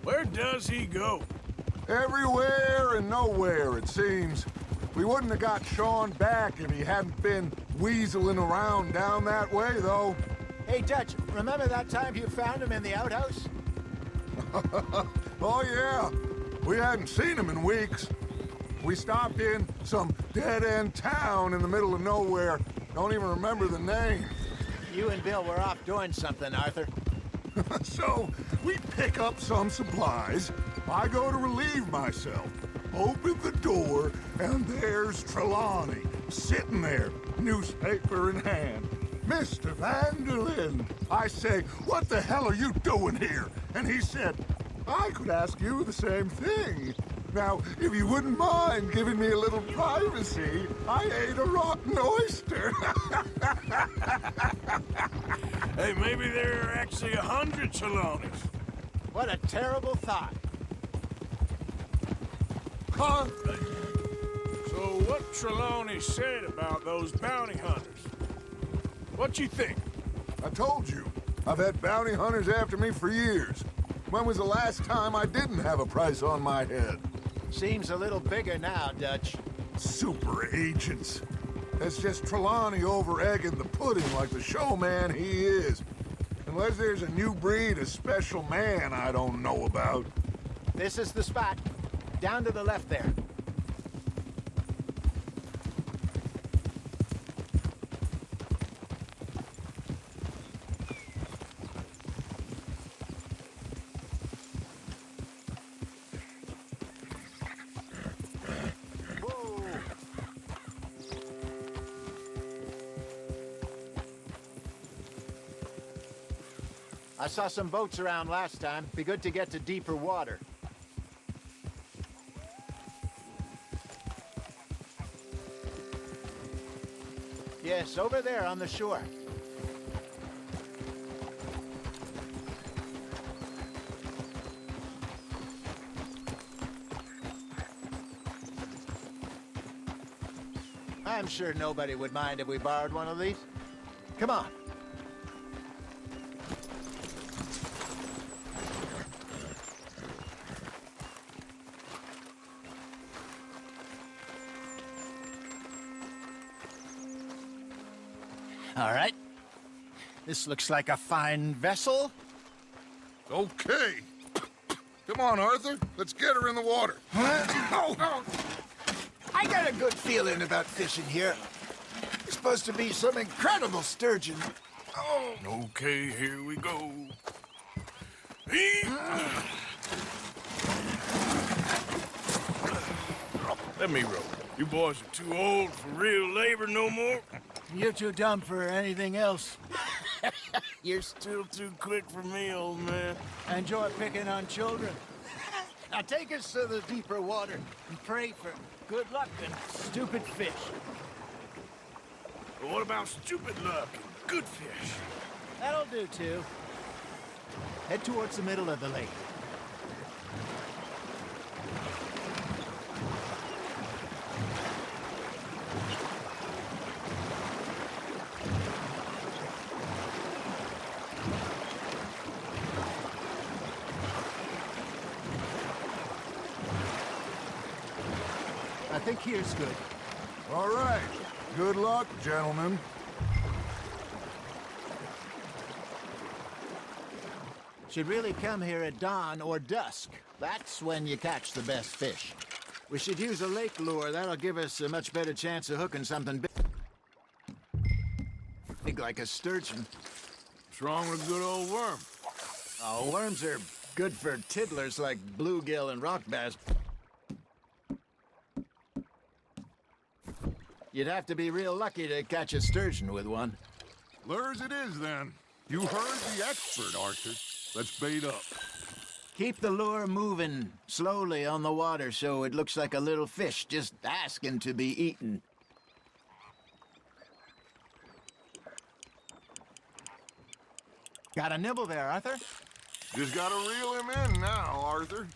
Where does he go? Everywhere and nowhere, it seems. We wouldn't have got Sean back if he hadn't been weaseling around down that way, though. Hey, Dutch, remember that time you found him in the outhouse? Oh, yeah. We hadn't seen him in weeks. We stopped in some dead-end town in the middle of nowhere. Don't even remember the name. You and Bill were off doing something, Arthur. So, we pick up some supplies. I go to relieve myself. Open the door, and there's Trelawney, sitting there, newspaper in hand. Mr. Vanderlyn. I say, what the hell are you doing here? And he said, I could ask you the same thing. Now, if you wouldn't mind giving me a little privacy, I ate a rotten oyster. Hey, maybe there are actually 100 Trelawneys. What a terrible thought. Huh? So what Trelawney said about those bounty hunters? What you think? I told you. I've had bounty hunters after me for years. When was the last time I didn't have a price on my head? Seems a little bigger now, Dutch. Super agents. That's just Trelawney over-egging the pudding like the showman he is. Unless there's a new breed of special man I don't know about. This is the spot. Down to the left there. I saw some boats around last time. Be good to get to deeper water. Yes, over there on the shore. I'm sure nobody would mind if we borrowed one of these. Come on. All right. This looks like a fine vessel. Okay. Come on, Arthur. Let's get her in the water. Oh. I got a good feeling about fishing here. It's supposed to be some incredible sturgeon. Oh. Okay, here we go. Let me row. You boys are too old for real labor no more. You're too dumb for anything else. You're still too quick for me, old man. Enjoy picking on children. Now take us to the deeper water and pray for good luck and stupid fish. But what about stupid luck and good fish? That'll do, too. Head towards the middle of the lake. I think here's good. All right. Good luck, gentlemen. Should really come here at dawn or dusk. That's when you catch the best fish. We should use a lake lure. That'll give us a much better chance of hooking something big like a sturgeon. What's wrong with a good old worm? Oh, worms are good for tiddlers like bluegill and rock bass. You'd have to be real lucky to catch a sturgeon with one. Lures it is, then. You heard the expert, Arthur. Let's bait up. Keep the lure moving slowly on the water so it looks like a little fish just asking to be eaten. Got a nibble there, Arthur? Just gotta reel him in now, Arthur.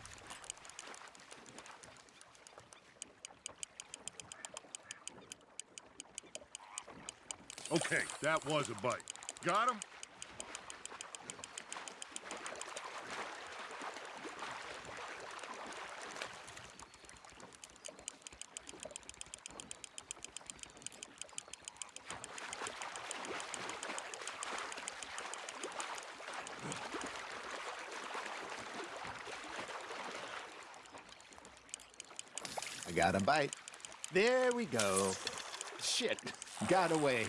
Okay, that was a bite. Got him? I got a bite. There we go. Shit, got away.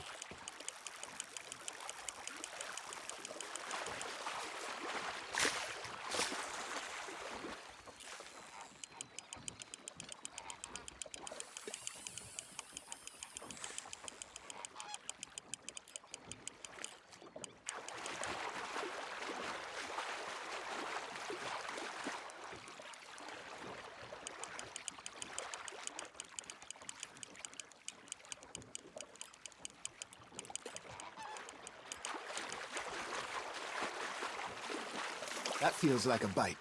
That feels like a bite.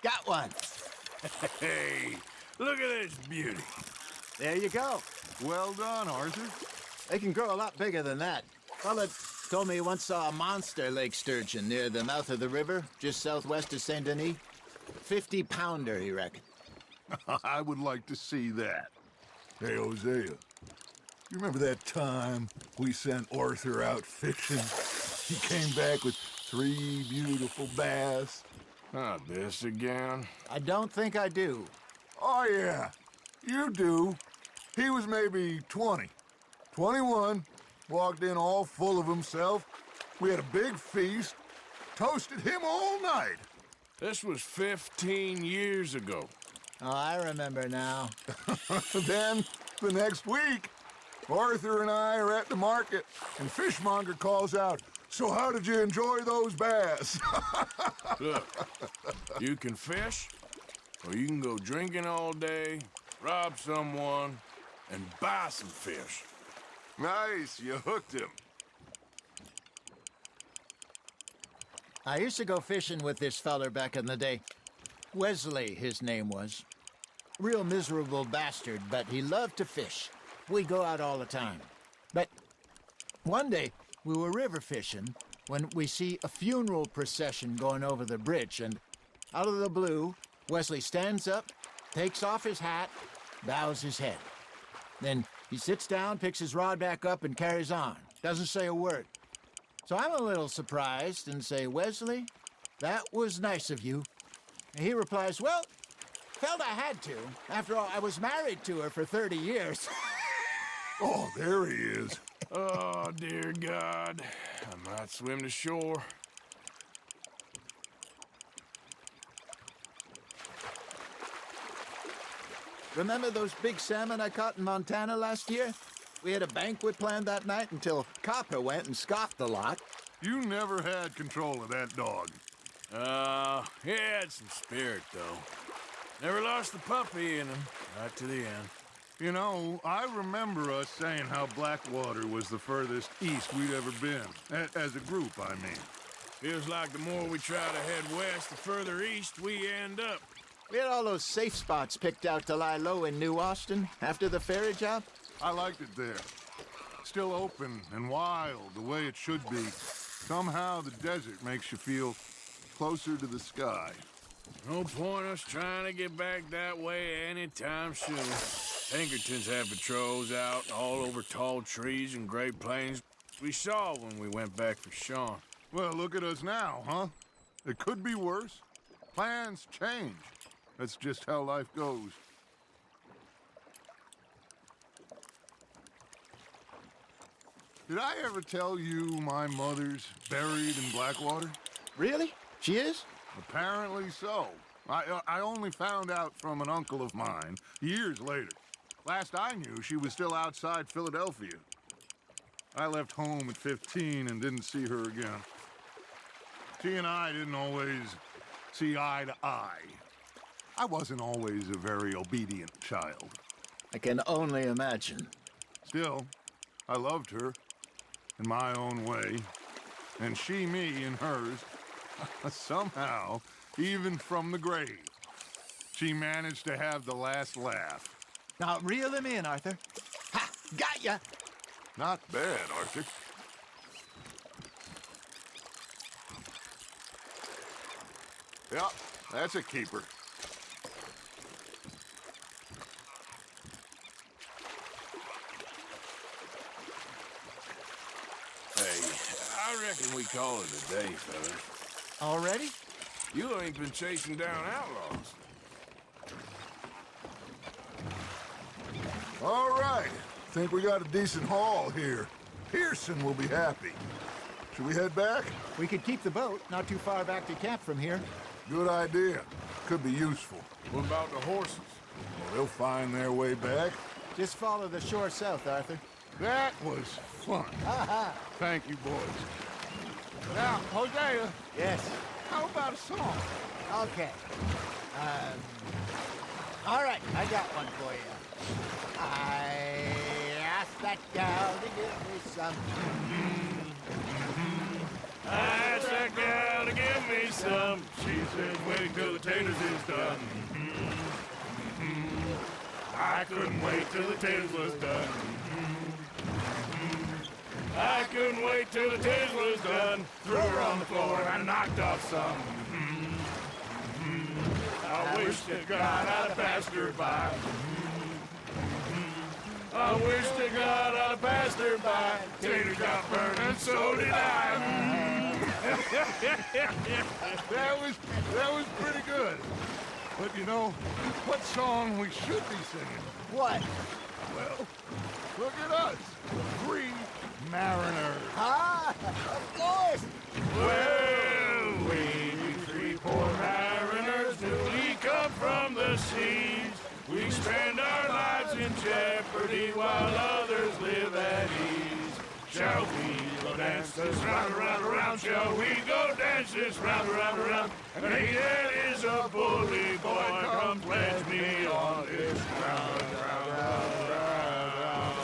Got one. Hey, look at this beauty. There you go. Well done, Arthur. They can grow a lot bigger than that. Fella told me he once saw a monster lake sturgeon near the mouth of the river, just southwest of Saint Denis. 50-pounder, he reckoned. I would like to see that. Hey, Hosea, you remember that time we sent Arthur out fishing? He came back with 3 beautiful bass. Not this again. I don't think I do. Oh, yeah. You do. He was maybe 20. 21. Walked in all full of himself. We had a big feast. Toasted him all night. This was 15 years ago. Oh, I remember now. Then, the next week, Arthur and I are at the market, and Fishmonger calls out, "So how did you enjoy those bass?" Look, you can fish, or you can go drinking all day, rob someone, and buy some fish. Nice, you hooked him. I used to go fishing with this feller back in the day. Wesley, his name was. Real miserable bastard, but he loved to fish. We'd go out all the time. But one day, we were river fishing when we see a funeral procession going over the bridge, and out of the blue, Wesley stands up, takes off his hat, bows his head. Then he sits down, picks his rod back up, and carries on. Doesn't say a word. So I'm a little surprised and say, "Wesley, that was nice of you, He replies, well, felt I had to. After all, I was married to her for 30 years. Oh, there he is. Oh, dear God. I might swim to shore. Remember those big salmon I caught in Montana last year? We had a banquet planned that night until Copper went and scoffed the lot. You never had control of that dog. He had some spirit, though. Never lost the puppy in him, right to the end. You know, I remember us saying how Blackwater was the furthest east we'd ever been. As a group, I mean. Feels like the more we try to head west, the further east we end up. We had all those safe spots picked out to lie low in New Austin after the ferry job. I liked it there. Still open and wild, the way it should be. Somehow the desert makes you feel closer to the sky. No point us trying to get back that way anytime soon. Pinkertons had patrols out all over tall trees and Great Plains. We saw when we went back for Sean. Well, look at us now, huh? It could be worse. Plans change. That's just how life goes. Did I ever tell you my mother's buried in Blackwater? Really? She is? Apparently so. I only found out from an uncle of mine years later. Last I knew, she was still outside Philadelphia. I left home at 15 and didn't see her again. She and I didn't always see eye to eye. I wasn't always a very obedient child. I can only imagine. Still, I loved her in my own way, and she me in hers. Somehow, even from the grave, she managed to have the last laugh. Now reel him in, Arthur. Ha! Got ya! Not bad, Arthur. Yep, that's a keeper. Hey, I reckon we call it a day, fella. Already? You ain't been chasing down outlaws. All right. Think we got a decent haul here. Pearson will be happy. Should we head back? We could keep the boat, not too far back to camp from here. Good idea. Could be useful. What about the horses? Well, they'll find their way back. Just follow the shore south, Arthur. That was fun. Thank you, boys. Now, Hosea. Yes? How about a song? Okay. All right, I got one for you. I asked that gal to give me some. I asked that gal to give me some. She said, wait till the taters is done. I couldn't wait till the taters was done. I couldn't wait till the taters was done. Threw her on the floor and knocked off some. I wish to God I'd have passed her by. I wish to God I'd have passed her by. Tater got burned and so did I. that was pretty good. But you know, what song we should be singing? What? Well, look at us. Three mariners. Ah, of course. Well, we three poor mariners, newly come from the seas. We spend our lives in jeopardy while others live at ease. Shall we go dance this round, around, around? Shall we go dance this round, around, around? And he that is a bully boy, come pledge me on this round, round, round, round.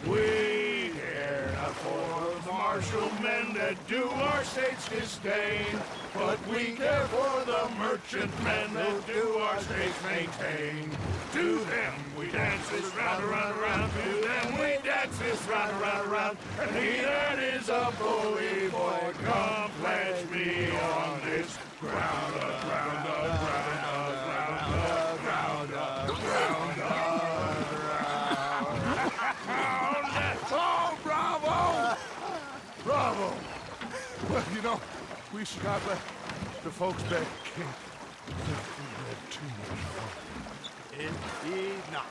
We care not for the martial men that do our state's disdain, but we care for the merchant men that do our state's maintain. To them we dance this round, around, around. To them we dance this round, around, around. And he that is a bully boy, come pledge me on this ground up, ground up, ground up, ground up, ground up, ground up, ground up. Oh, bravo! Bravo! Well, you know, we should not let the folks back Too much fun. Indeed not.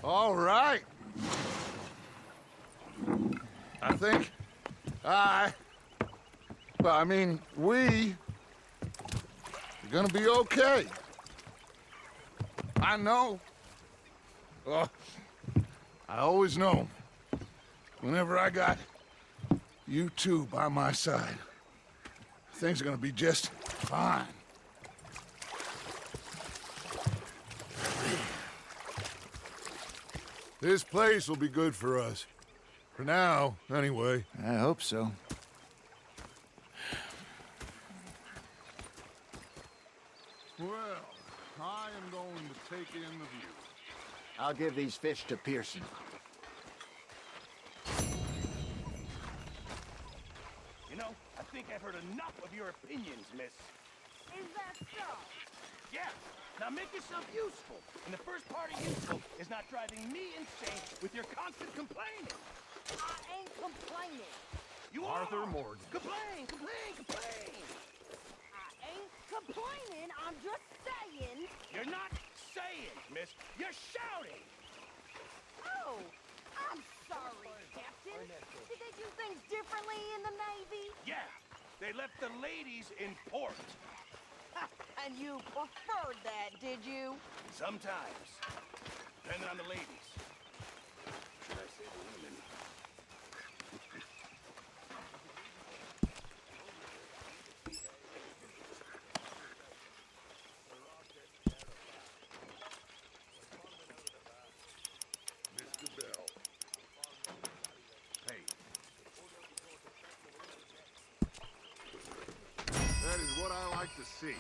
All right. I think we are gonna be okay. I know. I always know. Whenever I got you two by my side, things are gonna be just fine. This place will be good for us. For now, anyway. I hope so. Well, I am going to take in the view. I'll give these fish to Pearson. You know, I think I've heard enough of your opinions, miss. Is that so? Yeah. Now make yourself useful. And the first part of useful is not driving me insane with your constant complaining. I ain't complaining. You Arthur are. Morgan. Complain. I ain't complaining. I'm just saying. You're not saying, miss. You're shouting. Oh, I'm sorry, Captain. Did they do things differently in the Navy? Yeah. They left the ladies in port. And you preferred that, did you? Sometimes. Depending on the ladies. Should I say the women? Mr. Bell. Hey. That is what I like to see.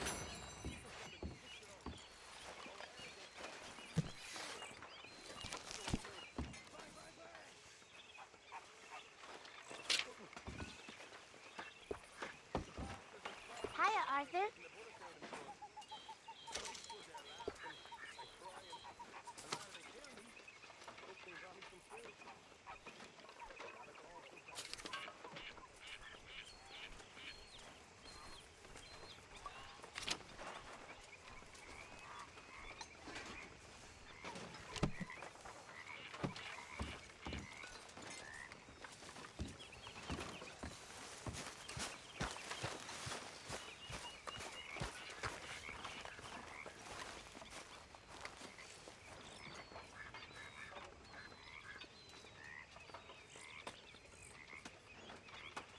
Hiya, Arthur.